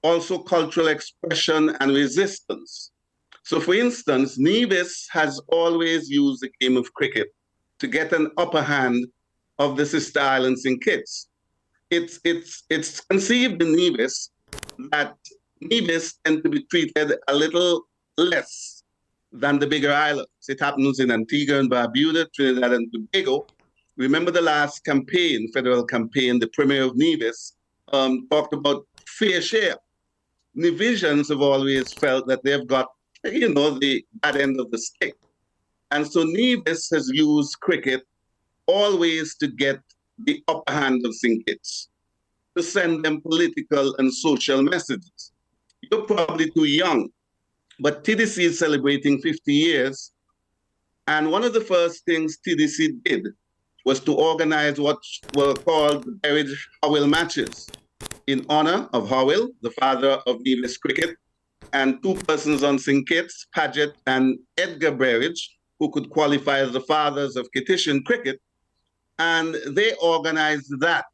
also cultural expression and resistance. So, for instance, Nevis has always used the game of cricket to get an upper hand of the sister islands in Kitts. It's conceived in Nevis that Nevis tend to be treated a little less than the bigger islands. It happens in Antigua and Barbuda, Trinidad and Tobago. Remember the last campaign, federal campaign, the Premier of Nevis talked about fair share. Nevisians have always felt that they've got, the bad end of the stick. And so Nevis has used cricket always to get the upper hand of St. Kitts, to send them political and social messages. You're probably too young, but TDC is celebrating 50 years, And one of the first things TDC did was to organize what were called the Berridge Howell matches in honor of Howell, the father of Nevis cricket, and two persons on St. Kitts, Paget and Edgar Berridge, who could qualify as the fathers of Kittitian cricket. And they organized that.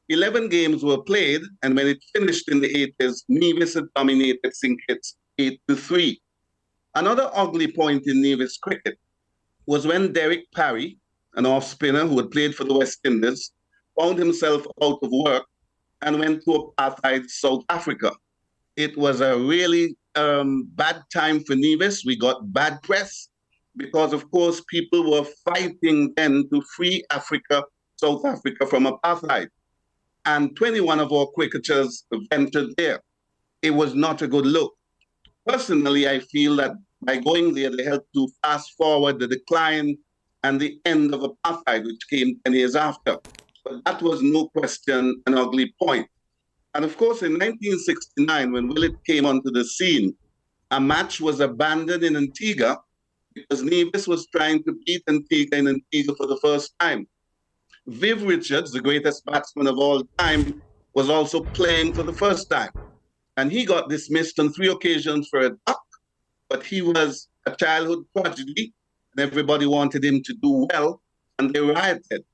11 games were played, and when it finished in the 80s, Nevis had dominated St. Kitts 8-3. Another ugly point in Nevis cricket was when Derek Parry, an off-spinner who had played for the West Indies, found himself out of work and went to apartheid South Africa. It was a really bad time for Nevis. We got bad press because, of course, people were fighting then to free Africa, South Africa, from apartheid. And 21 of our cricketers ventured there. It was not a good look. Personally, I feel that by going there, they helped to fast forward the decline and the end of apartheid, which came 10 years after. But that was no question an ugly point. And of course, in 1969, when Willett came onto the scene, a match was abandoned in Antigua because Nevis was trying to beat Antigua in Antigua for the first time. Viv Richards, the greatest batsman of all time, was also playing for the first time. And he got dismissed on 3 occasions for a duck, but he was a childhood prodigy, and everybody wanted him to do well, and they rioted.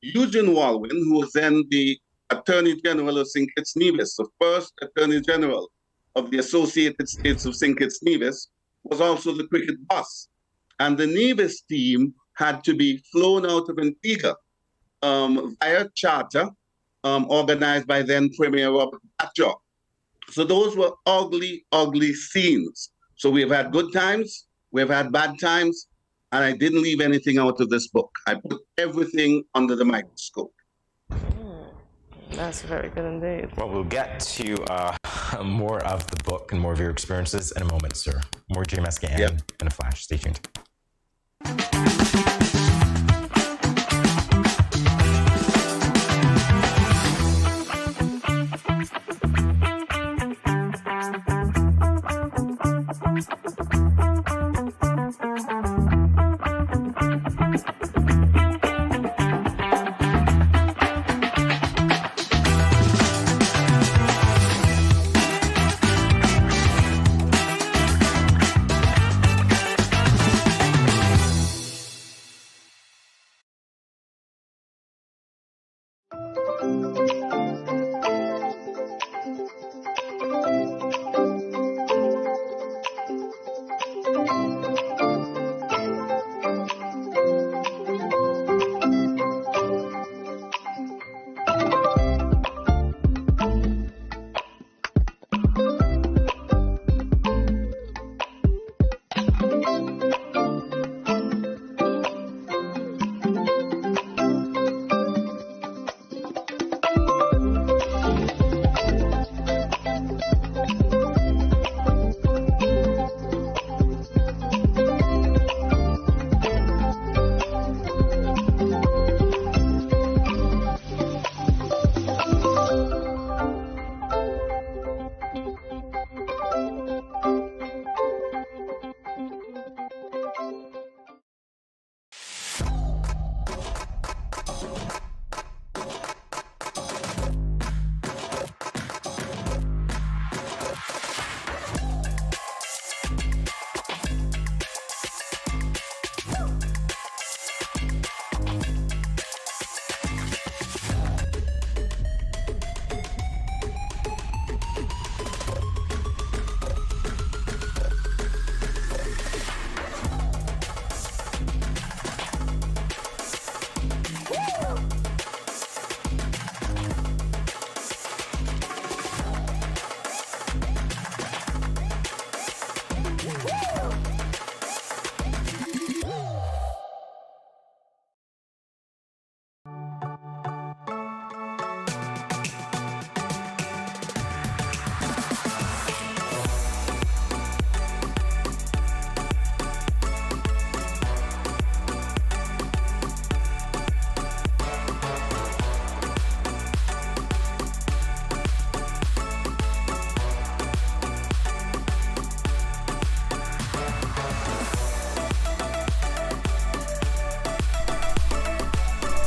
Eugene Walwyn, who was then the Attorney General of St. Kitts Nevis, the first Attorney General of the Associated States of St. Kitts Nevis, was also the cricket boss. And the Nevis team had to be flown out of Antigua via charter organized by then Premier Robert Batjor. So those were ugly, ugly scenes. So we've had good times, we've had bad times, and I didn't leave anything out of this book. I put everything under the microscope. That's very good indeed. Well, we'll get to more of the book and more of your experiences in a moment, sir. More GMSKN in a flash. Stay tuned.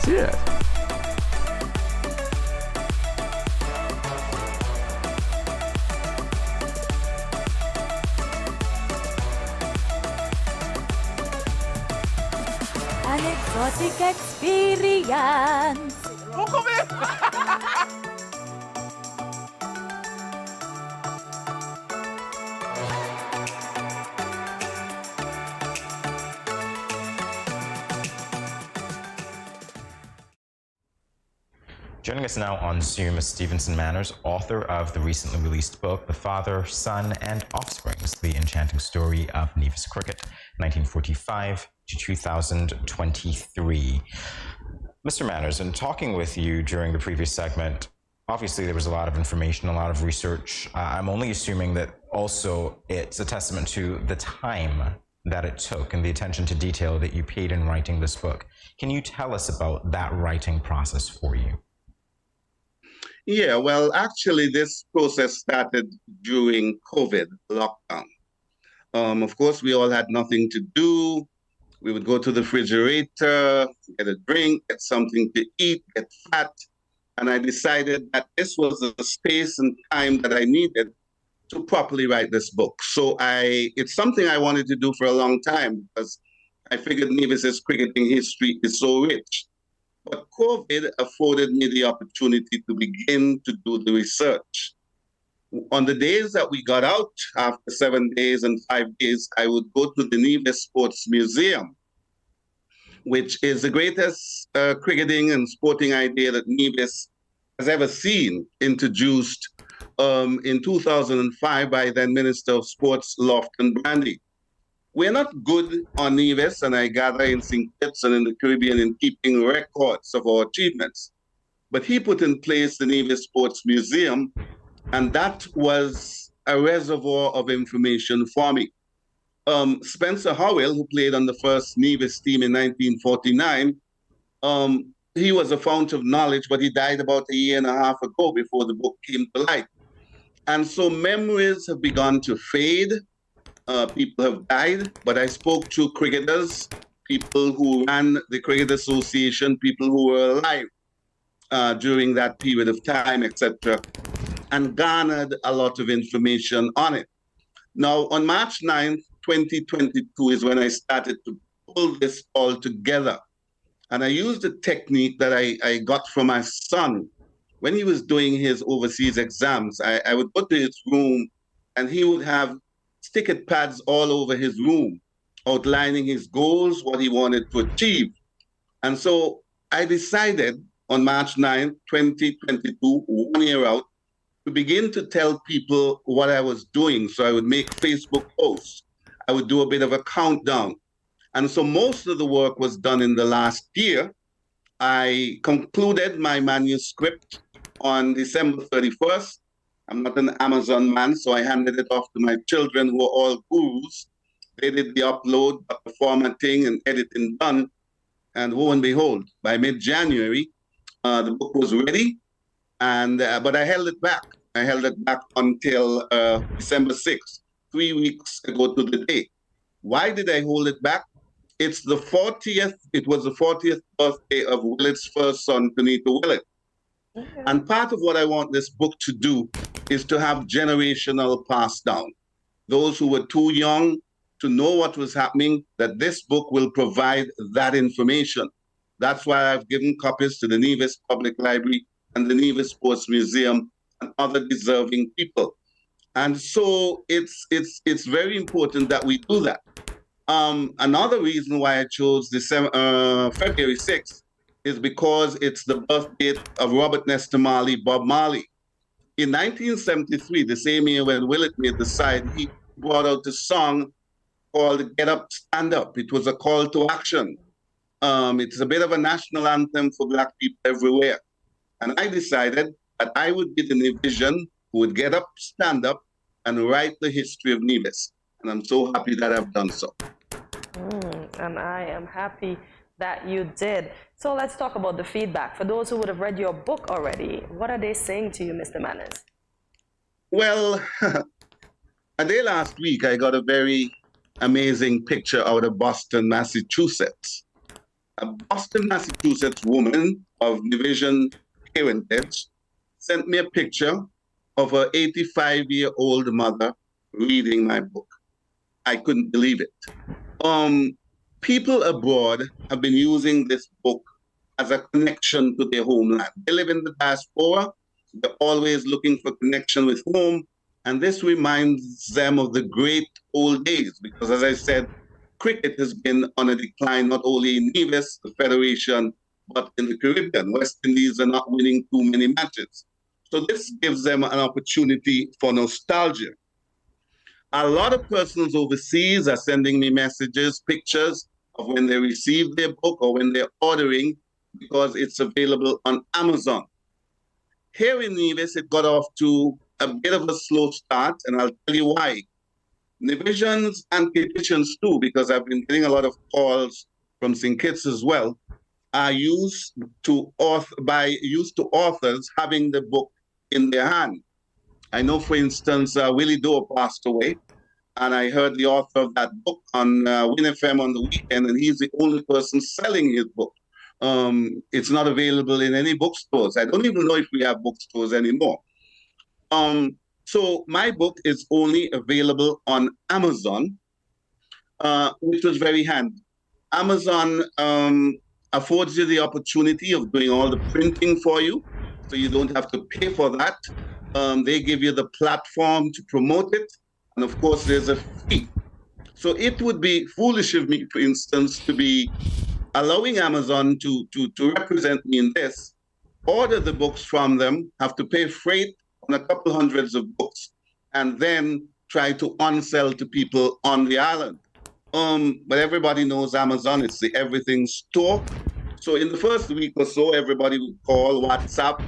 see it. An exotic experience. Joining us now on Zoom is Stevenson Manners, author of the recently released book, The Father, Son, and Offsprings, The Enchanting Story of Nevis Cricket, 1945 to 2023. Mr. Manners, in talking with you during the previous segment, obviously there was a lot of information, a lot of research. I'm only assuming that also it's a testament to the time that it took and the attention to detail that you paid in writing this book. Can you tell us about that writing process for you? Yeah, well, actually, this process started during COVID lockdown. Of course, we all had nothing to do. We would go to the refrigerator, get a drink, get something to eat, get fat. And I decided that this was the space and time that I needed to properly write this book. So it's something I wanted to do for a long time because I figured Nevis's cricketing history is so rich. But COVID afforded me the opportunity to begin to do the research. On the days that we got out, after 7 days and 5 days, I would go to the Nevis Sports Museum, which is the greatest cricketing and sporting idea that Nevis has ever seen, introduced in 2005 by then Minister of Sports, Lofton Brandy. We're not good on Nevis, and I gather in St. Kitts and in the Caribbean in keeping records of our achievements. But he put in place the Nevis Sports Museum, and that was a reservoir of information for me. Spencer Howell, who played on the first Nevis team in 1949, he was a fount of knowledge, but he died about a year and a half ago before the book came to light. And so memories have begun to fade. People have died, but I spoke to cricketers, people who ran the Cricket Association, people who were alive during that period of time, etc., and garnered a lot of information on it. Now, on March 9th, 2022 is when I started to pull this all together. And I used a technique that I got from my son. When he was doing his overseas exams, I would go to his room and he would have stick-it pads all over his room, outlining his goals, what he wanted to achieve. And so I decided on March 9, 2022, 1 year out, to begin to tell people what I was doing. So I would make Facebook posts. I would do a bit of a countdown. And so most of the work was done in the last year. I concluded my manuscript on December 31st. I'm not an Amazon man, so I handed it off to my children who are all gurus. They did the upload, the formatting and editing done. And lo and behold, by mid-January, the book was ready. And but I held it back. I held it back until December 6th, 3 weeks ago to the day. Why did I hold it back? It was the 40th birthday of Willett's first son, Benito Willett. Okay. And part of what I want this book to do is to have generational pass down. Those who were too young to know what was happening, that this book will provide that information. That's why I've given copies to the Nevis Public Library and the Nevis Sports Museum and other deserving people. And so it's very important that we do that. Another reason why I chose February 6th is because it's the birthday of Robert Nesta Marley, Bob Marley. In 1973, the same year when Willett made the side, he brought out a song called Get Up, Stand Up. It was a call to action. It's a bit of a national anthem for Black people everywhere. And I decided that I would be the Nevisian who would get up, stand up, and write the history of Nevis. And I'm so happy that I've done so. And I am happy that you did. So let's talk about the feedback. For those who would have read your book already, what are they saying to you, Mr. Manners? Well, a day last week, I got a very amazing picture out of Boston, Massachusetts. a Boston, Massachusetts woman of division parentage sent me a picture of her 85-year-old mother reading my book. I couldn't believe it. People abroad have been using this book as a connection to their homeland. They live in the diaspora. They're always looking for connection with home. And this reminds them of the great old days, because as I said, cricket has been on a decline, not only in Nevis, the Federation, but in the Caribbean. West Indies are not winning too many matches. So this gives them an opportunity for nostalgia. A lot of persons overseas are sending me messages, pictures of when they receive their book or when they're ordering, because it's available on Amazon. Here in Nevis, it got off to a bit of a slow start, and I'll tell you why. Divisions and petitions too, because I've been getting a lot of calls from St. Kitts as well, are used to authors having the book in their hand. I know, for instance, Willie Doe passed away, and I heard the author of that book on Win FM on the weekend, and he's the only person selling his book. It's not available in any bookstores. I don't even know if we have bookstores anymore. So my book is only available on Amazon, which was very handy. Amazon affords you the opportunity of doing all the printing for you, so you don't have to pay for that. They give you the platform to promote it, and of course there's a fee. So it would be foolish of me, for instance, to be allowing Amazon to represent me in this, order the books from them, have to pay freight on a couple hundreds of books, and then try to on-sell to people on the island. But everybody knows Amazon, it's the everything store. So in the first week or so, everybody would call, WhatsApp,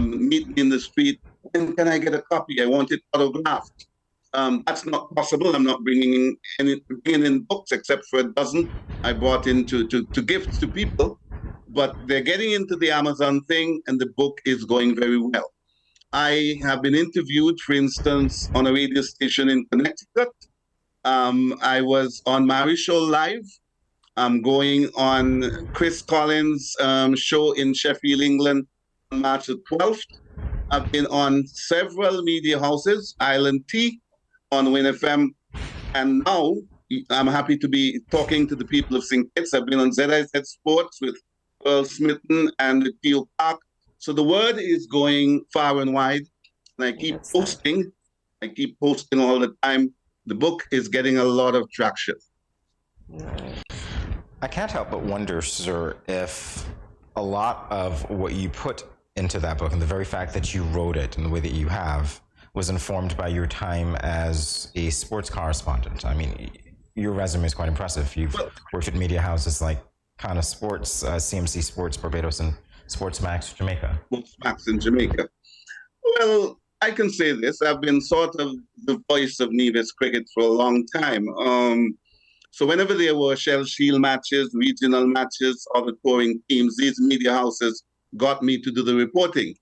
meet me in the street. When can I get a copy? I want it autographed. That's not possible. I'm not bringing in books except for a dozen I brought in to gifts to people. But they're getting into the Amazon thing, and the book is going very well. I have been interviewed, for instance, on a radio station in Connecticut. I was on Mary's show live. I'm going on Chris Collins' show in Sheffield, England on March the 12th. I've been on several media houses, Island T, on Win FM, and now I'm happy to be talking to the people of St. Kitts. I've been on ZIZ Sports with Earl Smitten and Theo Park. So the word is going far and wide, and I keep posting. I keep posting all the time. The book is getting a lot of traction. I can't help but wonder, sir, if a lot of what you put into that book and the very fact that you wrote it in the way that you have was informed by your time as a sports correspondent. I mean, your resume is quite impressive. You've worked at media houses like Kana Sports, CMC Sports Barbados, and Sports Max Jamaica. Sports Max in Jamaica. Well, I can say this. I've been sort of the voice of Nevis cricket for a long time. So whenever there were Shell Shield matches, regional matches, other touring teams, these media houses got me to do the reporting.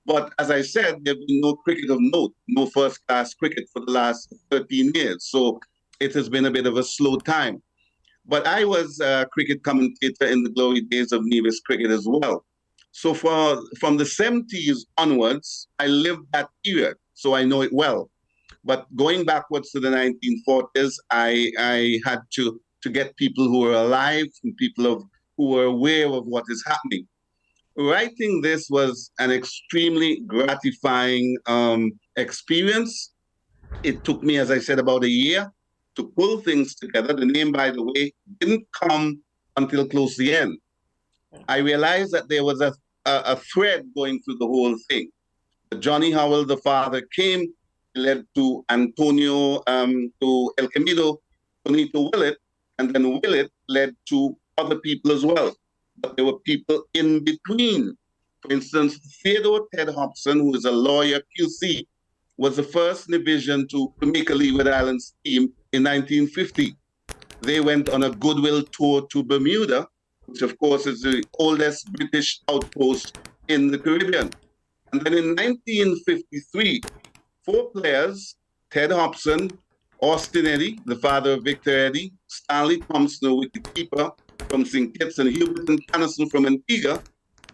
But as I said, there have been no cricket of note, no first-class cricket for the last 13 years. So it has been a bit of a slow time. But I was a cricket commentator in the glory days of Nevis cricket as well. So from the 70s onwards, I lived that period, so I know it well. But going backwards to the 1940s, I had to get people who were alive and people who were aware of what is happening. Writing this was an extremely gratifying experience. It took me, as I said, about a year to pull things together. The name, by the way, didn't come until close to the end. I realized that there was a thread going through the whole thing. Johnny Howell, the father, came, led to Antonio, to El Camino, Tonito Willett, and then Willett led to other people as well. But there were people in between. For instance, Theodore Ted Hobson, who is a lawyer, QC, was the first division to make a Leeward Islands team in 1950. They went on a goodwill tour to Bermuda, which of course is the oldest British outpost in the Caribbean. And then in 1953, 4 players, Ted Hobson, Austin Eddy, the father of Victor Eddy, Stanley Thompson, the wicketkeeper, from St. Kitts and Hubert and Tannison from Antigua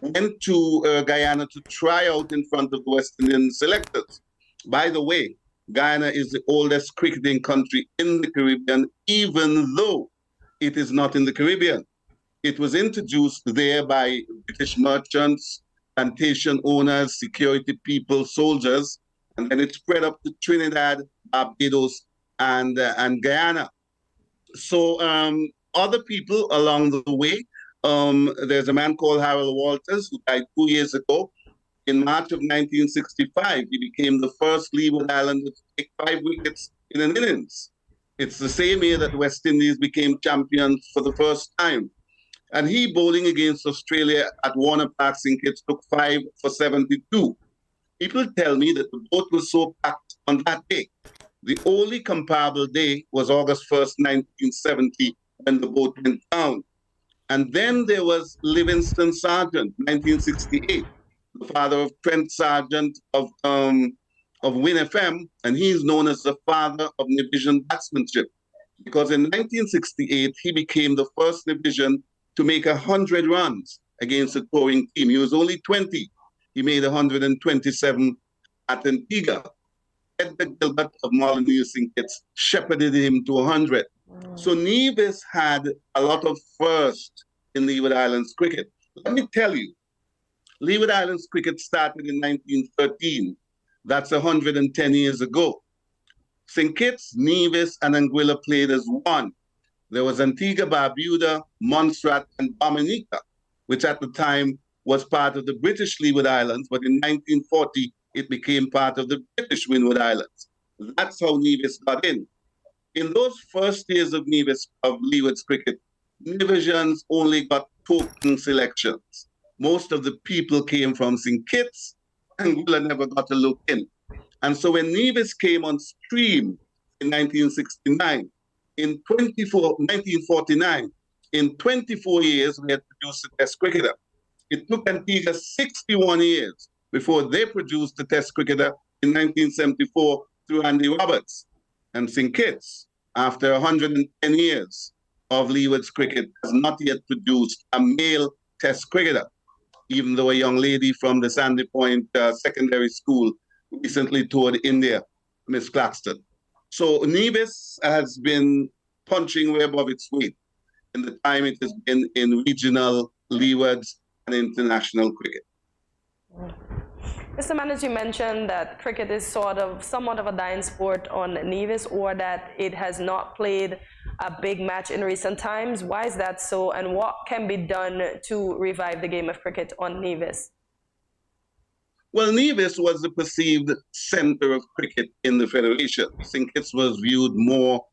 went to Guyana to try out in front of the West Indian selectors. By the way, Guyana is the oldest cricketing country in the Caribbean, even though it is not in the Caribbean. It was introduced there by British merchants, plantation owners, security people, soldiers, and then it spread up to Trinidad, Barbados, and Guyana. So other people along the way, there's a man called Harold Walters who died 2 years ago. In March of 1965, he became the first Leeward Islander to take 5 wickets in an innings. It's the same year that West Indies became champions for the first time. And he, bowling against Australia at Warner Park, St. Kitts, took 5 for 72. People tell me that the boat was so packed on that day. The only comparable day was August 1st, 1970, when the boat went down. And then there was Livingston Sargent, 1968. The father of Trent Sargent of Win FM, and he's known as the father of Division batsmanship, because in 1968 he became the first division to make 100 runs against a touring team. He was only 20. He made 127 at Antigua. Edgar Gilbert of Molyneux St. Kitts shepherded him to 100. So Nevis had a lot of first in Leeward Islands cricket. Let me tell you, Leeward Islands cricket started in 1913. That's 110 years ago. St. Kitts, Nevis, and Anguilla played as one. There was Antigua, Barbuda, Montserrat, and Dominica, which at the time was part of the British Leeward Islands, but in 1940, it became part of the British Windward Islands. That's how Nevis got in. In those first years of Nevis, of Leeward's cricket, divisions only got token selections. Most of the people came from St. Kitts, and Anguilla never got a look in. And so when Nevis came on stream in 1969, in 1949, in 24 years, we had produced a test cricketer. It took Antigua 61 years before they produced the test cricketer in 1974 through Andy Roberts. And St. Kitts, after 110 years of Leeward's cricket, has not yet produced a male test cricketer, even though a young lady from the Sandy Point Secondary School recently toured India, Miss Claxton. So Nevis has been punching way above its weight in the time it has been in regional, Leewards, and international cricket. Mr. Manager, you mentioned that cricket is somewhat of a dying sport on Nevis, or that it has not played a big match in recent times. Why is that so, and what can be done to revive the game of cricket on Nevis? Well, Nevis was the perceived center of cricket in the Federation. St. Kitts was viewed more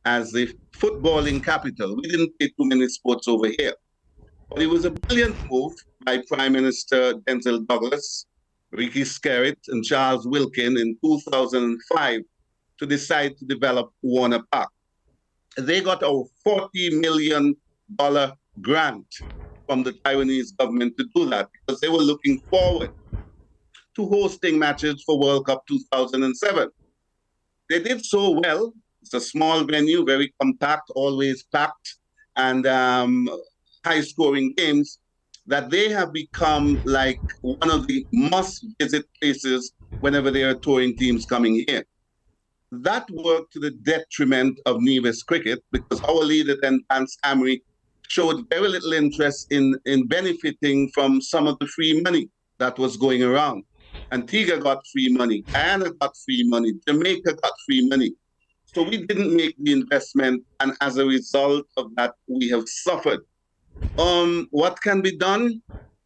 as the footballing capital. We didn't play too many sports over here. But it was a brilliant move by Prime Minister Denzel Douglas, Ricky Skerritt, and Charles Wilkin in 2005 to decide to develop Warner Park. They got a $40 million grant from the Taiwanese government to do that, because they were looking forward to hosting matches for World Cup 2007. They did so well. It's a small venue, very compact, always packed, and high-scoring games, that they have become like one of the must-visit places whenever there are touring teams coming here. That worked to the detriment of Nevis cricket, because our leader then, Vance Camry, showed very little interest in benefiting from some of the free money that was going around. Antigua got free money, Guyana got free money, Jamaica got free money. So we didn't make the investment, and as a result of that, we have suffered. What can be done?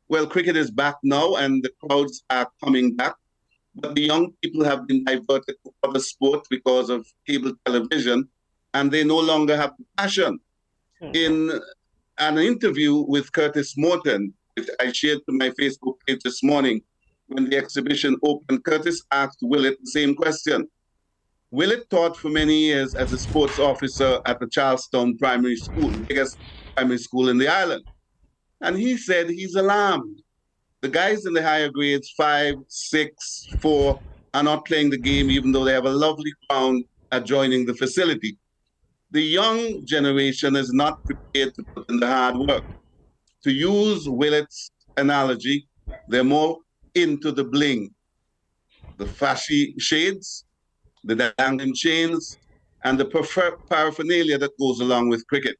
Well, cricket is back now, and the crowds are coming back. But the young people have been diverted to other sports because of cable television, and they no longer have the passion. In an interview with Curtis Morton, which I shared to my Facebook page this morning, when the exhibition opened, Curtis asked Willett the same question. Willett taught for many years as a sports officer at the Charlestown Primary School, the biggest primary school in the island. And he said he's alarmed. The guys in the higher grades, 5, 6, 4, are not playing the game, even though they have a lovely ground adjoining the facility. the young generation is not prepared to put in the hard work. To use Willett's analogy, they're more into the bling, the flashy shades, the dangling chains, and the paraphernalia that goes along with cricket.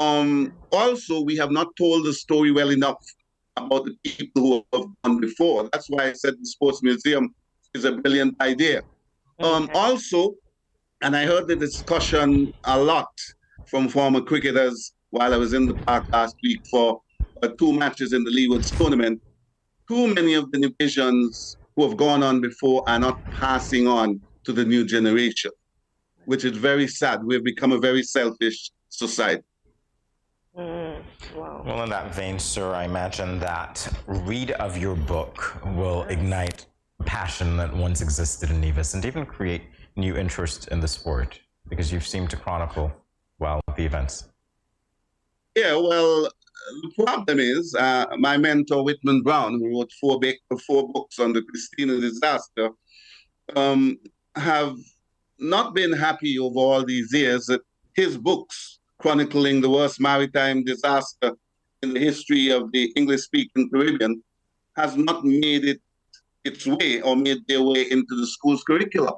Also, we have not told the story well enough about the people who have gone before. That's why I said the Sports Museum is a brilliant idea. Also, and I heard the discussion a lot from former cricketers while I was in the park last week for 2 matches in the Leeward's tournament. Too many of the divisions who have gone on before are not passing on to the new generation, which is very sad. We've become a very selfish society. Wow. Well, in that vein, sir, I imagine that read of your book will ignite passion that once existed in Nevis and even create new interest in the sport, because you've seemed to chronicle, well, the events. Yeah, well, the problem is my mentor, Whitman Brown, who wrote 4 books on the Christina disaster, have not been happy over all these years that his books chronicling the worst maritime disaster in the history of the English-speaking Caribbean has not made it its way or made their way into the school's curriculum.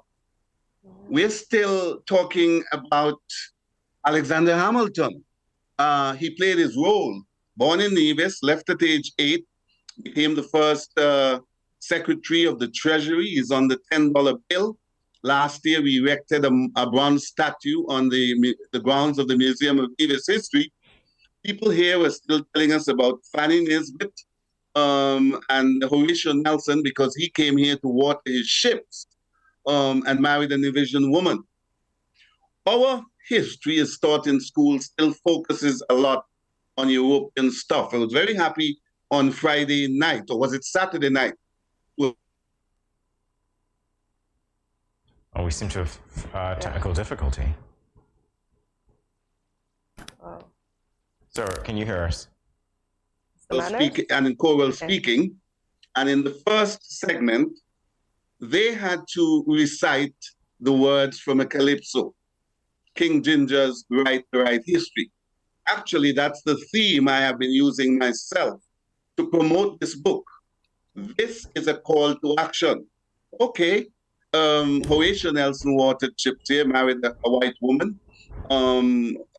We're still talking about Alexander Hamilton. He played his role. Born in Nevis, left at age 8, became the first Secretary of the Treasury. He's on the $10 bill. Last year, we erected a bronze statue on the grounds of the Museum of Nevis History. People here were still telling us about Fanny Nisbet and Horatio Nelson, because he came here to water his ships and married a Nevisian woman. Our history is taught in school still focuses a lot on European stuff. I was very happy on Friday night, or was it Saturday night? Oh, we seem to have technical difficulty. Sir, can you hear us? And in choral speaking, and in the first segment, they had to recite the words from a calypso, King Ginger's Right to Right History. Actually, that's the theme I have been using myself to promote this book. This is a call to action. Okay, Horatio Nelson watered ships here, married a white woman.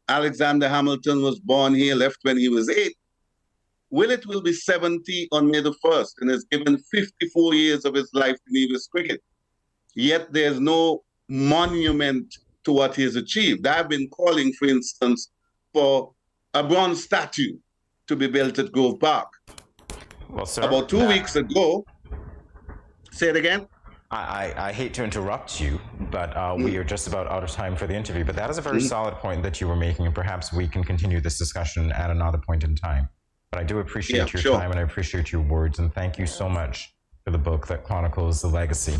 Alexander Hamilton was born here, left when he was 8. Willett will be 70 on May the 1st and has given 54 years of his life to Nevis cricket. Yet there's no monument to what he has achieved. I've been calling, for instance, for a bronze statue to be built at Grove Park. Well, sir, about 2 weeks ago, say it again. I hate to interrupt you, but we are just about out of time for the interview. But that is a very solid point that you were making, and perhaps we can continue this discussion at another point in time. But I do appreciate your time, and I appreciate your words, and thank you so much for the book that chronicles the legacy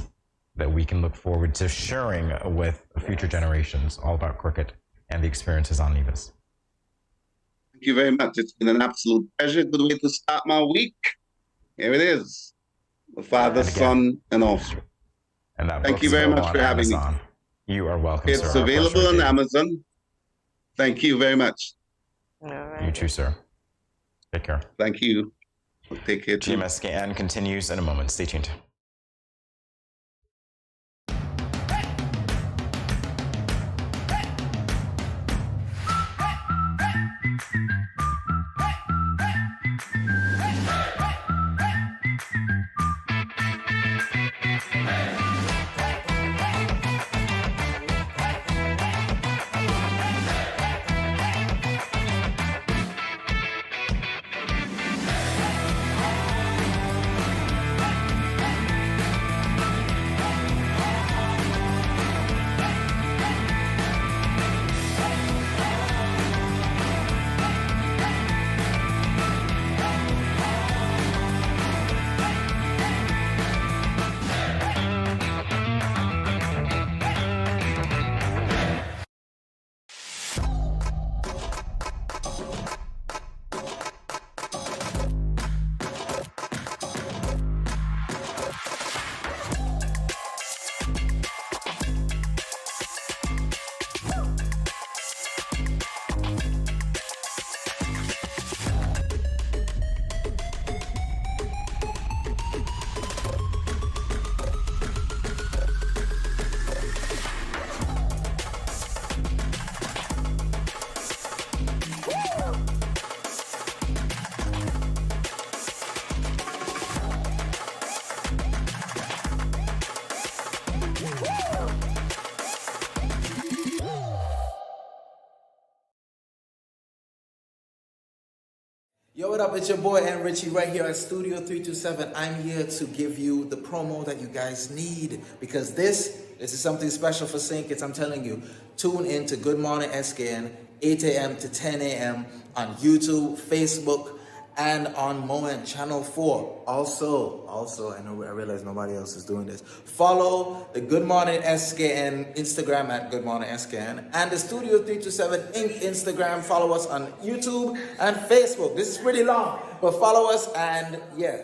that we can look forward to sharing with future generations, all about cricket and the experiences on Nevis. Thank you very much. It's been an absolute pleasure. Good way to start my week. Here it is. The Father, Son, and Offspring. And that Thank you very much for having me. You are welcome, it's sir. It's available on Amazon. Thank you very much. All right. You too, sir. Take care. Thank you. Take care too. GMSKN continues in a moment. Stay tuned. Yo, what up? It's your boy N Richie right here at Studio 327. I'm here to give you the promo that you guys need because this is something special for St. Kitts. I'm telling you, tune in to Good Morning SKN, 8 a.m. to 10 a.m. on YouTube, Facebook, and on Moen Channel 4. Also, I realize nobody else is doing this. Follow the Good Morning SKN Instagram at Good Morning SKN and the Studio 327 Inc. Instagram. Follow us on YouTube and Facebook. This is pretty long, but follow us and yeah.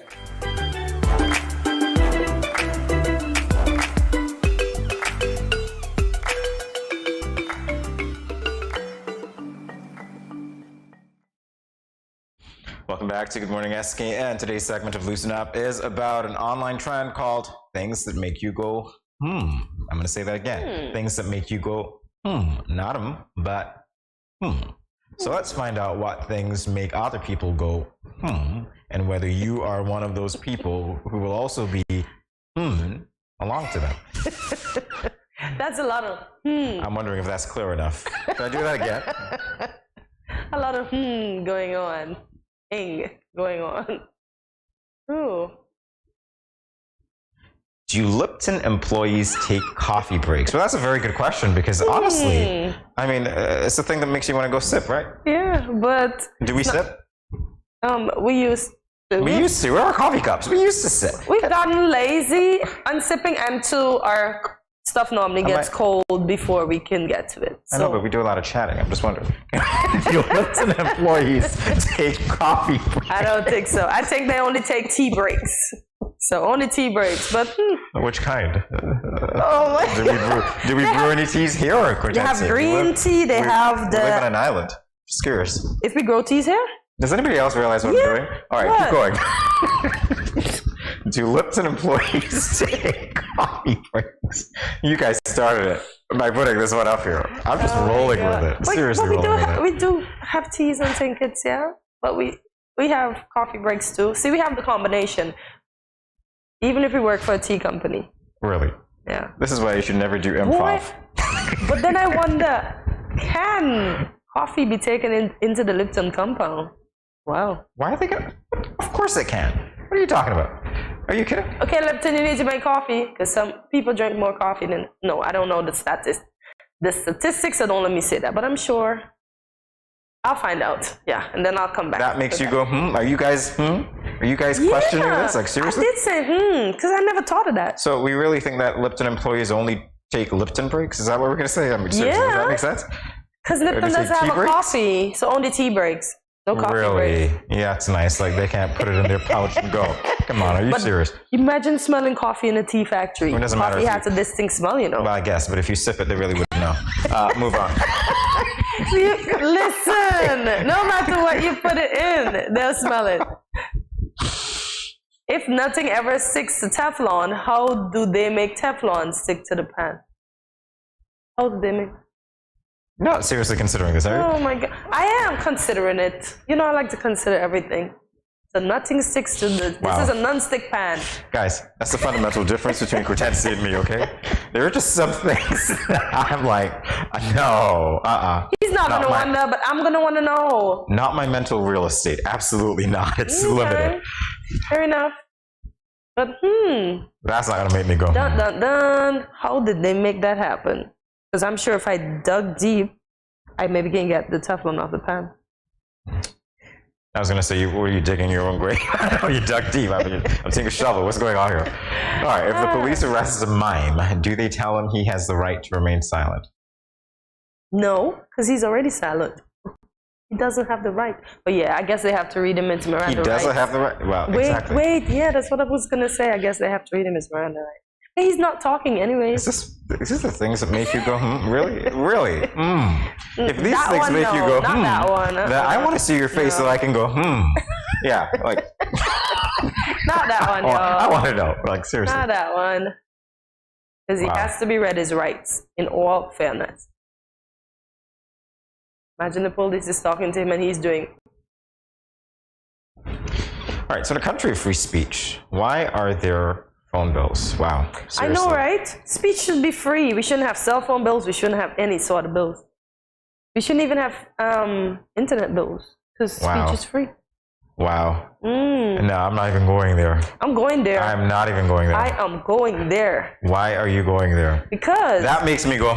Welcome back to Good Morning SKN. Today's segment of Loosen Up is about an online trend called things that make you go, I'm going to say that again. Things that make you go, not but So let's find out what things make other people go, and whether you are one of those people who will also be, along to them. That's a lot of I'm wondering if that's clear enough. Should I do that again? A lot of going on. Going on. Ooh. Do Lipton employees take coffee breaks? Well, that's a very good question because honestly, I mean, it's the thing that makes you want to go sip, right? Yeah, but do we sip? We used to. We're our coffee cups. We used to sip. We've gotten lazy on sipping, and two, our stuff normally gets cold before we can get to it. I know, but we do a lot of chatting. I'm just wondering. Do Lipton employees take coffee breaks? I don't think so. I think they only take tea breaks. So only tea breaks, but which kind? Oh my do we brew any teas here or They have green tea. They have the. We live on an island. Just curious. If we grow teas here? Does anybody else realize what I'm doing? All right, keep going. Do Lipton employees take coffee breaks? You guys started it by putting this one up here. I'm just rolling with it. Seriously, rolling with it. We do have teas on St. Kitts, yeah, but we have coffee breaks too. See, we have the combination. Even if we work for a tea company. Really? Yeah. This is why you should never do improv. But then I wonder, can coffee be taken into the Lipton compound? Wow. Why are they going? Of course it can. What are you talking about? Are you kidding? Okay, Lipton, you need to make coffee because some people drink more coffee than. No, I don't know the statistics, so don't let me say that. But I'm sure. I'll find out. Yeah, and then I'll come back. That makes you go, Are you guys, Are you guys questioning this? Like, seriously? I did say, because I never thought of that. So we really think that Lipton employees only take Lipton breaks? Is that what we're going to say? I mean, seriously, does that make sense? Because Lipton doesn't have a coffee, so only tea breaks. No coffee breaks. Yeah, it's nice. Like, they can't put it in their pouch and go. Come on, are you serious? Imagine smelling coffee in a tea factory. It doesn't matter. Coffee has a distinct smell, you know. Well, I guess, but if you sip it, they really wouldn't know. Move on. Listen, no matter what you put it in, they'll smell it. If nothing ever sticks to Teflon, how do they make Teflon stick to the pan? How do they make? You're not seriously considering this, are you? Oh my God. I am considering it. You know, I like to consider everything. So nothing sticks to this. Wow. This is a non-stick pan. Guys, that's the fundamental difference between Cortese and me, okay? There are just some things that I'm like, no, He's not going to wonder, but I'm going to want to know. Not my mental real estate. Absolutely not. It's limited. Fair enough. But that's not going to make me go. Dun, dun, dun. How did they make that happen? Because I'm sure if I dug deep, I maybe can get the Teflon off the pan. I was going to say, were you digging your own grave? You dug deep. I'm taking a shovel. What's going on here? All right, if the police arrests a mime, do they tell him he has the right to remain silent? No, because he's already silent. He doesn't have the right. But yeah, I guess they have to read him into Miranda rights. He doesn't have the right? Well, exactly. Wait, yeah, that's what I was going to say. I guess they have to read him as Miranda rights. But he's not talking anyways. Is this the things that make you go, Really? Really? If these that things one, make you go, not that one. I want to see your face so I can go, Yeah, like. Not that one, y'all. I want to know, like, seriously. Not that one. Because he has to be read his rights in all fairness. Imagine the police is talking to him and he's doing. All right, so in a country of free speech, why are there phone bills? Wow. Seriously. I know, right? Speech should be free. We shouldn't have cell phone bills. We shouldn't have any sort of bills. We shouldn't even have internet bills because speech is free. Wow. No, I'm not even going there. I'm going there. I'm not even going there. I am going there. Why are you going there? Because. That makes me go,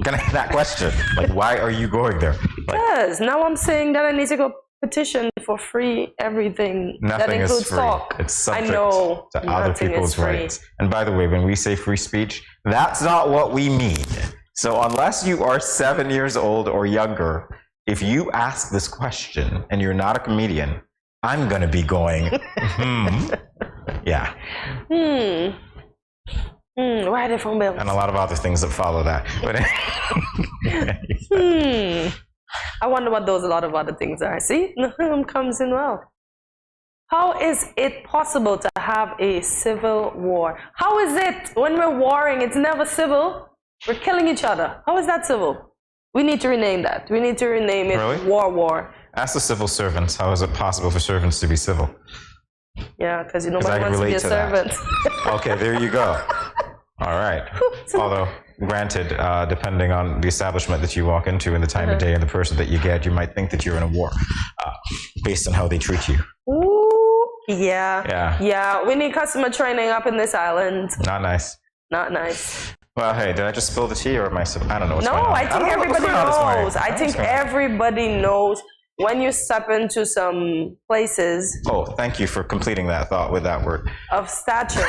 that question. Like, why are you going there? Because now I'm saying that I need to go petition for free everything. Nothing that includes is free. talk. It's subject I know, to other people's rights. And by the way, when we say free speech, that's not what we mean. So unless you are 7 years old or younger, if you ask this question and you're not a comedian, I'm going to be going, yeah. Why the phone bill? And a lot of other things that follow that. But I wonder what those a lot of other things are. See, comes in well. How is it possible to have a civil war? How is it when we're warring, it's never civil? We're killing each other. How is that civil? We need to rename that. We need to rename it Really? war. Ask the civil servants, how is it possible for servants to be civil? Yeah, because nobody wants to be a servant. Okay, there you go. All right. Although, granted, depending on the establishment that you walk into and the time of day and the person that you get, you might think that you're in a war based on how they treat you. Ooh, yeah. We need customer training up in this island. Not nice. Not nice. Well, hey, did I just spill the tea or am I I don't know what's going on. No, I think everybody knows. I think everybody knows when you step into some places. Oh, thank you for completing that thought with that word. Of stature,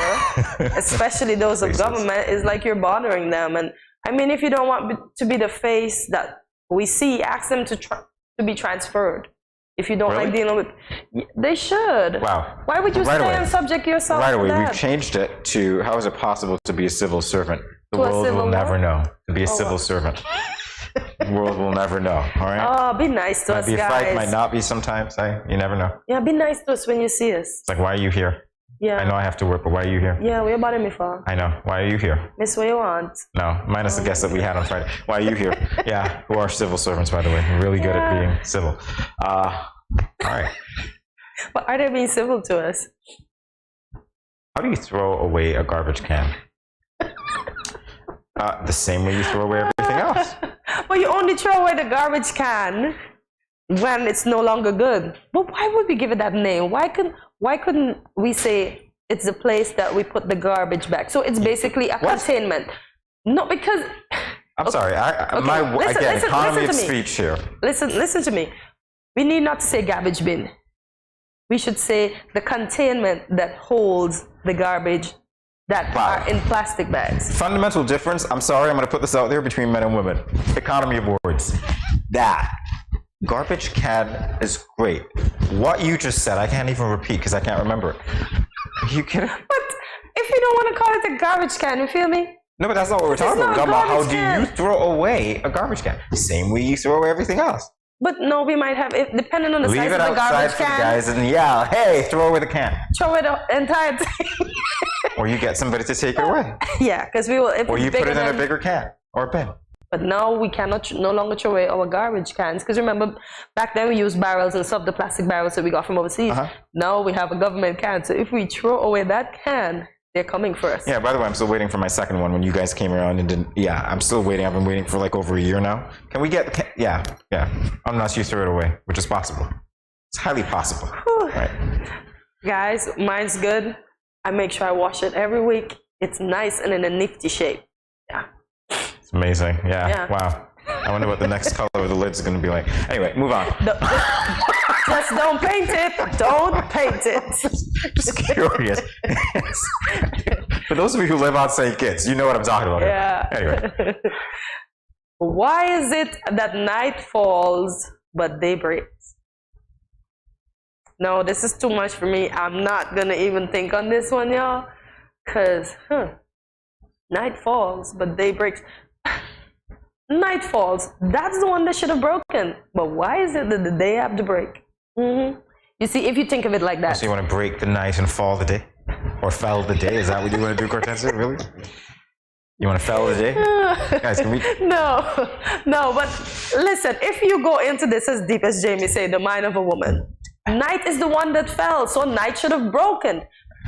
especially those of government, is like you're bothering them. And I mean, if you don't want to be the face that we see, ask them to be transferred. If you don't like dealing with, they should. Wow. Why would you stay and subject yourself Right to away, that? we've changed it to how is it possible to be a civil servant? The world will never know. To be a civil servant. The world will never know. All right? Oh, be nice to us, Might be a guys. fight, might not be sometimes. You never know. Yeah, be nice to us when you see us. It's like, why are you here? Yeah. I know I have to work, but why are you here? Yeah, what you bothering me for? I know. Why are you here? Miss what you want. No, minus the guests that we had on Friday. Why are you here? Yeah, who are civil servants, by the way. We're really good at being civil. All right. But are they being civil to us? How do you throw away a garbage can? The same way you throw away everything else. But you only throw away the garbage can when it's no longer good. But why would we give it that name? Why couldn't we say it's the place that we put the garbage back? So it's basically a containment. No, because I'm sorry. Economy of speech here. Listen to me. We need not to say garbage bin. We should say the containment that holds the garbage that are in plastic bags. Fundamental difference, I'm sorry, I'm going to put this out there, between men and women. Economy of words. That garbage can is great. What you just said, I can't even repeat because I can't remember it. Are you kidding? But if you don't want to call it a garbage can, you feel me? No, but that's not what we're talking about. We're talking about how do you throw away a garbage can? The same way you throw away everything else. But no, we might have, depending on the size of the garbage can. The guys and yell, hey, throw away the can. Throw away the entire thing. Or you get somebody to take it away. Yeah, because we will. Or you put it in a bigger can or a bin. But now we cannot no longer throw away our garbage cans. Because remember, back then we used barrels and stuff, the plastic barrels that we got from overseas. Now we have a government can. So if we throw away that can, they're coming for us. Yeah, by the way, I'm still waiting for my second one when you guys came around and didn't. Yeah, I'm still waiting. I've been waiting for like over a year now. Can we get the can? Yeah. Unless you throw it away, which is possible. It's highly possible. Right. Guys, mine's good. I make sure I wash it every week. It's nice and in a nifty shape. Yeah. It's amazing. Yeah. Wow. I wonder what the next color of the lid's going to be like. Anyway, move on. Just don't paint it. Don't paint it. Just curious. For those of you who live on St. Kitts, you know what I'm talking about. Yeah. Anyway. Why is it that night falls but day breaks? No, this is too much for me. I'm not going to even think on this one, y'all. Because, night falls but day breaks. Night falls. That's the one that should have broken. But why is it that the day have to break? You see, if you think of it like that. So you want to break the night and fall the day? Or fell the day? Is that what you want to do, Cortezia? Really? You want to fell the day? Guys, can we? No, but listen, if you go into this as deep as Jamie said, the mind of a woman, night is the one that fell, so night should have broken.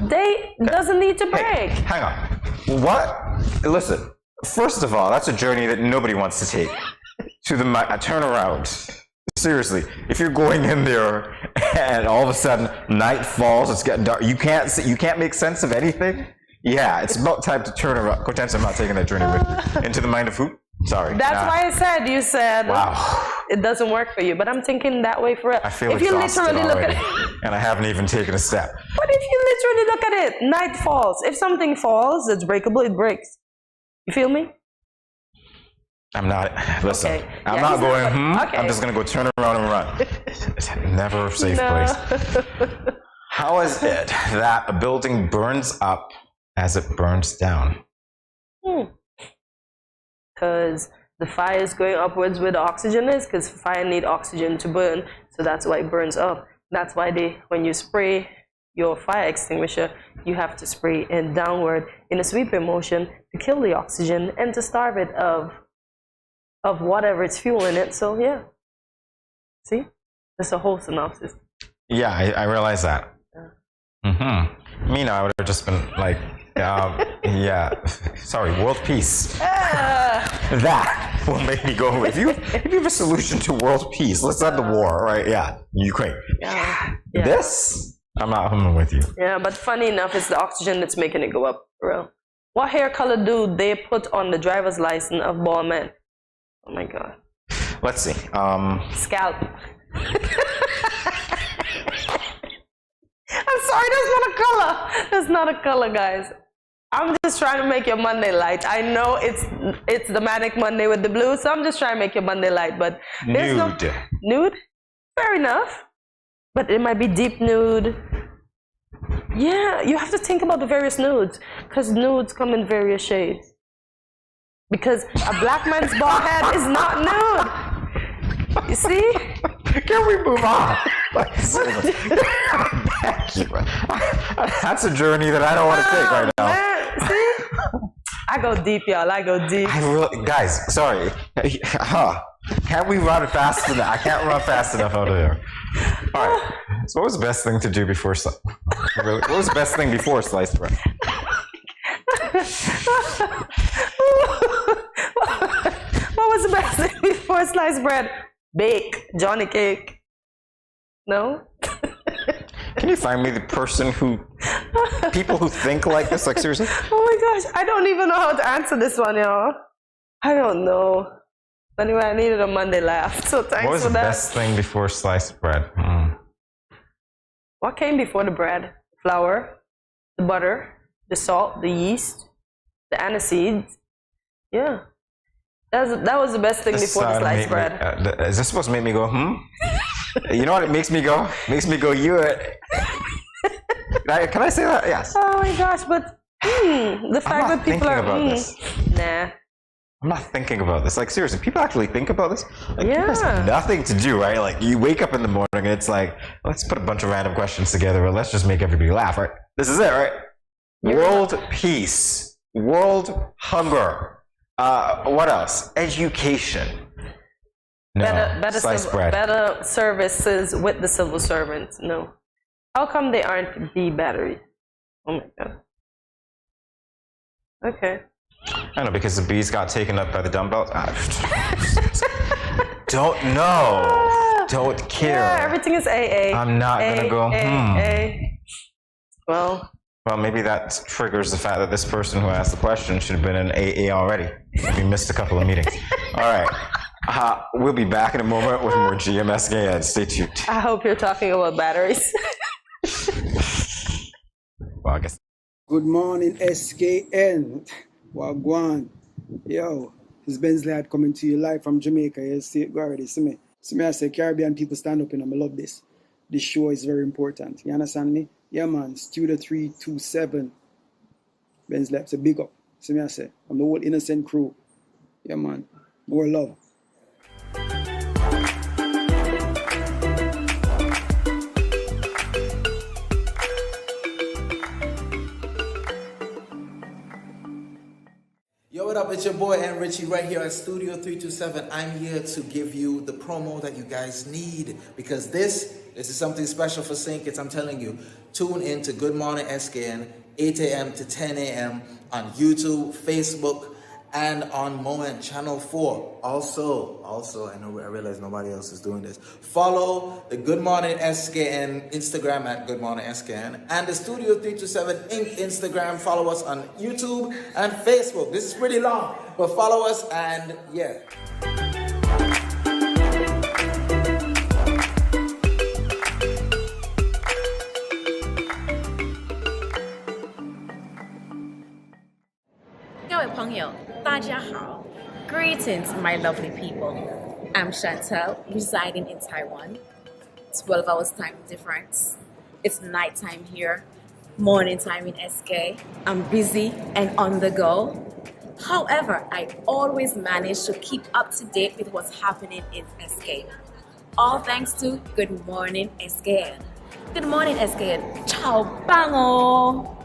Day doesn't need to break. Hey, hang on. What? Listen, first of all, that's a journey that nobody wants to take. To the turnaround. Seriously, if you're going in there and all of a sudden night falls, it's getting dark, you can't make sense of anything. Yeah, it's about time to turn around. Cortez, I'm not taking that journey with you. Into the mind of who? Sorry. That's why I said, you said, wow, it doesn't work for you. But I'm thinking that way for it. I feel if you literally look already, at it, and I haven't even taken a step. But if you literally look at it, night falls. If something falls, it's breakable, it breaks. You feel me? I'm not, listen, Okay. I'm Yeah, not he's going, not- okay. I'm just going to go turn around and run. It's never a safe place. How is it that a building burns up as it burns down? Because the fire is going upwards where the oxygen is, because fire need oxygen to burn, so that's why it burns up. That's why when you spray your fire extinguisher, you have to spray it downward in a sweeping motion to kill the oxygen and to starve it of whatever it's fueling it. So yeah, see, that's a whole synopsis. Yeah, I realize that. Me, no, I would have just been like, yeah, sorry, world peace. That will make me go, if you have a solution to world peace, let's end the war, right? Yeah, Ukraine. Yeah. This, I'm not humming with you. Yeah, but funny enough, it's the oxygen that's making it go up, for real. What hair color do they put on the driver's license of bald men? Oh my God. Let's see. Scalp. I'm sorry, that's not a color. That's not a color, guys. I'm just trying to make your Monday light. I know it's the Manic Monday with the blue, so I'm just trying to make your Monday light. But there's nude. Nude? Fair enough. But it might be deep nude. Yeah, you have to think about the various nudes, because nudes come in various shades. Because a black man's bald head is not nude. You see? Can we move on? That's a journey that I don't want to take right now. Man, see? I go deep, y'all. I go deep. Guys, sorry. Can't we run fast enough? I can't run fast enough out of there. All right. So what was the best thing to do before what was the best thing before sliced bread? What was the best thing before sliced bread? Bake. Johnny cake. No? Can you find me the person people who think like this? Like, seriously? Oh my gosh, I don't even know how to answer this one, y'all. I don't know. Anyway, I needed a Monday laugh, so thanks for that. What was the best thing before sliced bread? What came before the bread? Flour, the butter, the salt, the yeast, the aniseeds. Yeah. That was the best thing before the sliced bread. Is this supposed to make me go, You know what it makes me go? Makes me go, Can I say that? Yes. Oh my gosh, but the fact that people are this. Nah. I'm not thinking about this. Like, seriously, people actually think about this? Like, Yeah. you guys have nothing to do, right? Like, you wake up in the morning and it's like, let's put a bunch of random questions together and let's just make everybody laugh, right? This is it, right? World peace. World hunger. What else? Education. No, sliced bread. Better services with the civil servants. No. How come they aren't bee batteries? Oh my God. Okay. I know, because the bees got taken up by the dumbbells. Don't know. Don't care. Yeah, everything is AA. I'm not going to go, Well, maybe that triggers the fact that this person who asked the question should have been in AA already. We missed a couple of meetings. All right. We'll be back in a moment with more GMSK. Stay tuned. I hope you're talking about batteries. Well, I guess. Good morning, SKN. Wagwan. Yo, it's Ben's Lad coming to you live from Jamaica. You see it already. See me, I say Caribbean people stand up and I love this. This show is very important. You understand me? Yeah, man. Studio 327. Ben's Lab. It's a big up. See me, I say. I'm the whole innocent crew. Yeah, man. More love. Yo, what up? It's your boy and Richie right here at Studio 327. I'm here to give you the promo that you guys need, because this is something special for St. Kitts. I'm telling you, tune in to Good Morning SKN, 8 a.m. to 10 a.m. on YouTube, Facebook, and on Moment Channel 4. Also, I realize nobody else is doing this. Follow the Good Morning SKN Instagram at Good Morning SKN and the Studio 327 Inc. Instagram. Follow us on YouTube and Facebook. This is pretty long, but follow us and yeah. Greetings, my lovely people. I'm Chantel, residing in Taiwan. 12 hours time difference. It's nighttime here, morning time in SK. I'm busy and on the go. However, I always manage to keep up to date with what's happening in SK. All thanks to Good Morning SKN. Good morning SKN. Ciao, bango!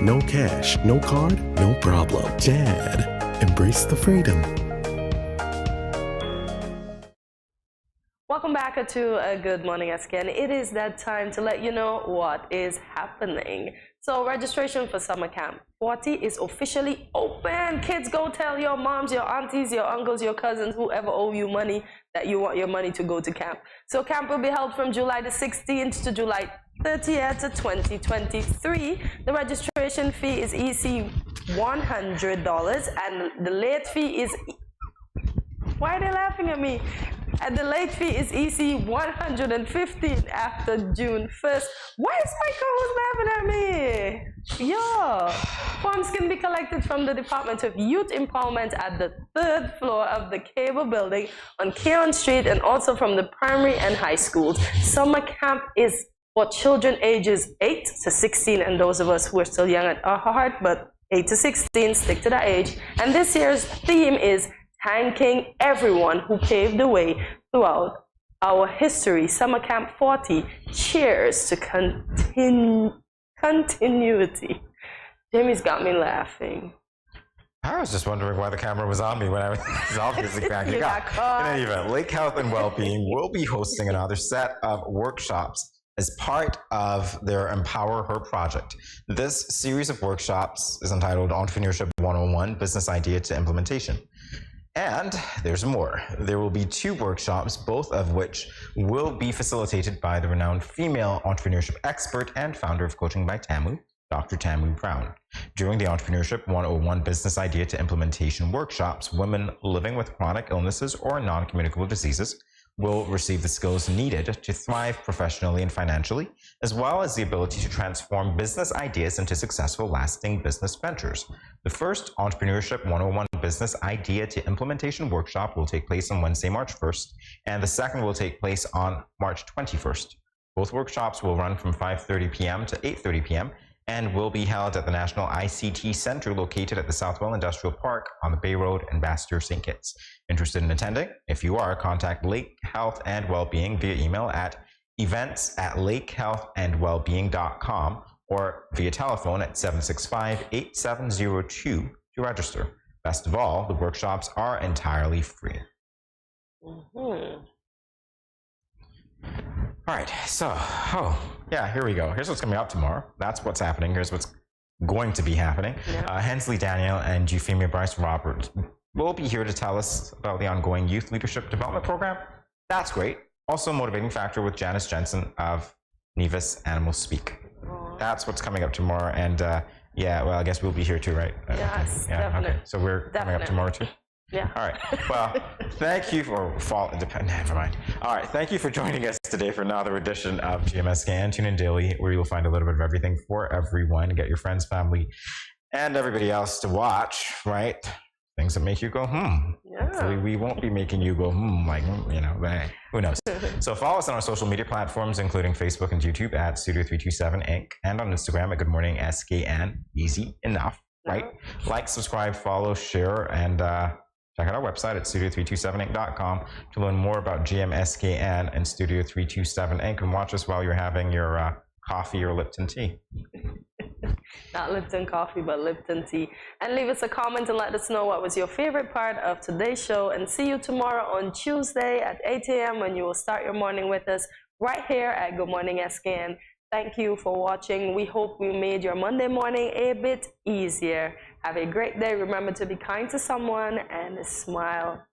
No cash, no card, no problem. Dad, embrace the freedom. Welcome back to Good Morning SKN. It is that time to let you know what is happening. So registration for Summer Camp 40 is officially open. Kids, go tell your moms, your aunties, your uncles, your cousins, whoever owe you money that you want your money to go to camp. So camp will be held from July the 16th to July 30th, 2023. The registration fee is EC $100 and the late fee is... Why are they laughing at me? And the late fee is EC $115 after June 1st. Why is my co-host laughing at me? Yeah. Funds can be collected from the Department of Youth Empowerment at the 3rd floor of the Cable Building on Keon Street and also from the primary and high schools. Summer camp is for children ages 8 to 16 and those of us who are still young at our heart, but 8 to 16, stick to that age. And this year's theme is thanking everyone who paved the way throughout our history. Summer Camp 40, cheers to continuity. Jimmy's got me laughing. I was just wondering why the camera was on me when I was obviously cracking up. In any event, Lake Health and Wellbeing will be hosting another set of workshops as part of their Empower Her project. This series of workshops is entitled Entrepreneurship 101, Business Idea to Implementation. And there's more. There will be 2 workshops, both of which will be facilitated by the renowned female entrepreneurship expert and founder of Coaching by Tamu, Dr. Tamu Brown. During the Entrepreneurship 101 Business Idea to Implementation workshops, women living with chronic illnesses or non-communicable diseases will receive the skills needed to thrive professionally and financially, as well as the ability to transform business ideas into successful, lasting business ventures. The first Entrepreneurship 101 Business Idea to Implementation workshop will take place on Wednesday, March 1st, and the second will take place on March 21st. Both workshops will run from 5:30 p.m. to 8:30 p.m. and will be held at the National ICT Center located at the Southwell Industrial Park on the Bay Road, Ambassador, St. Kitts. Interested in attending? If you are, contact Lake Health and Wellbeing via email at events@lakehealthandwellbeing.com or via telephone at 765-8702 to register. Best of all, the workshops are entirely free. All right, so, here we go. Here's what's coming up tomorrow. That's what's happening. Here's what's going to be happening. Yeah. Hensley Daniel and Euphemia Bryce Roberts will be here to tell us about the ongoing Youth Leadership Development Program. That's great. Also, Motivating Factor with Janice Jensen of Nevis Animal Speak. That's what's coming up tomorrow. And Yeah, well, I guess we'll be here too, right? Yes, yeah, definitely. Okay. So we're coming up tomorrow too? Yeah. All right. Well, thank you for never mind. All right. Thank you for joining us today for another edition of GMSKN. Tune in daily where you'll find a little bit of everything for everyone. Get your friends, family, and everybody else to watch, right? Things that make you go, Yeah. Hopefully we won't be making you go, like, you know, who knows? So follow us on our social media platforms, including Facebook and YouTube at Studio 327 Inc. and on Instagram at Good Morning SKN. Easy enough, right? Like, subscribe, follow, share, and check out our website at studio327inc.com to learn more about GMSKN and Studio 327 Inc. and watch us while you're having your coffee or Lipton tea. Not Lipton coffee, but Lipton tea. And leave us a comment and let us know what was your favorite part of today's show. And see you tomorrow on Tuesday at 8 a.m. when you will start your morning with us right here at Good Morning SKN. Thank you for watching. We hope we made your Monday morning a bit easier. Have a great day. Remember to be kind to someone and smile.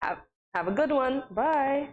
Have a good one. Bye.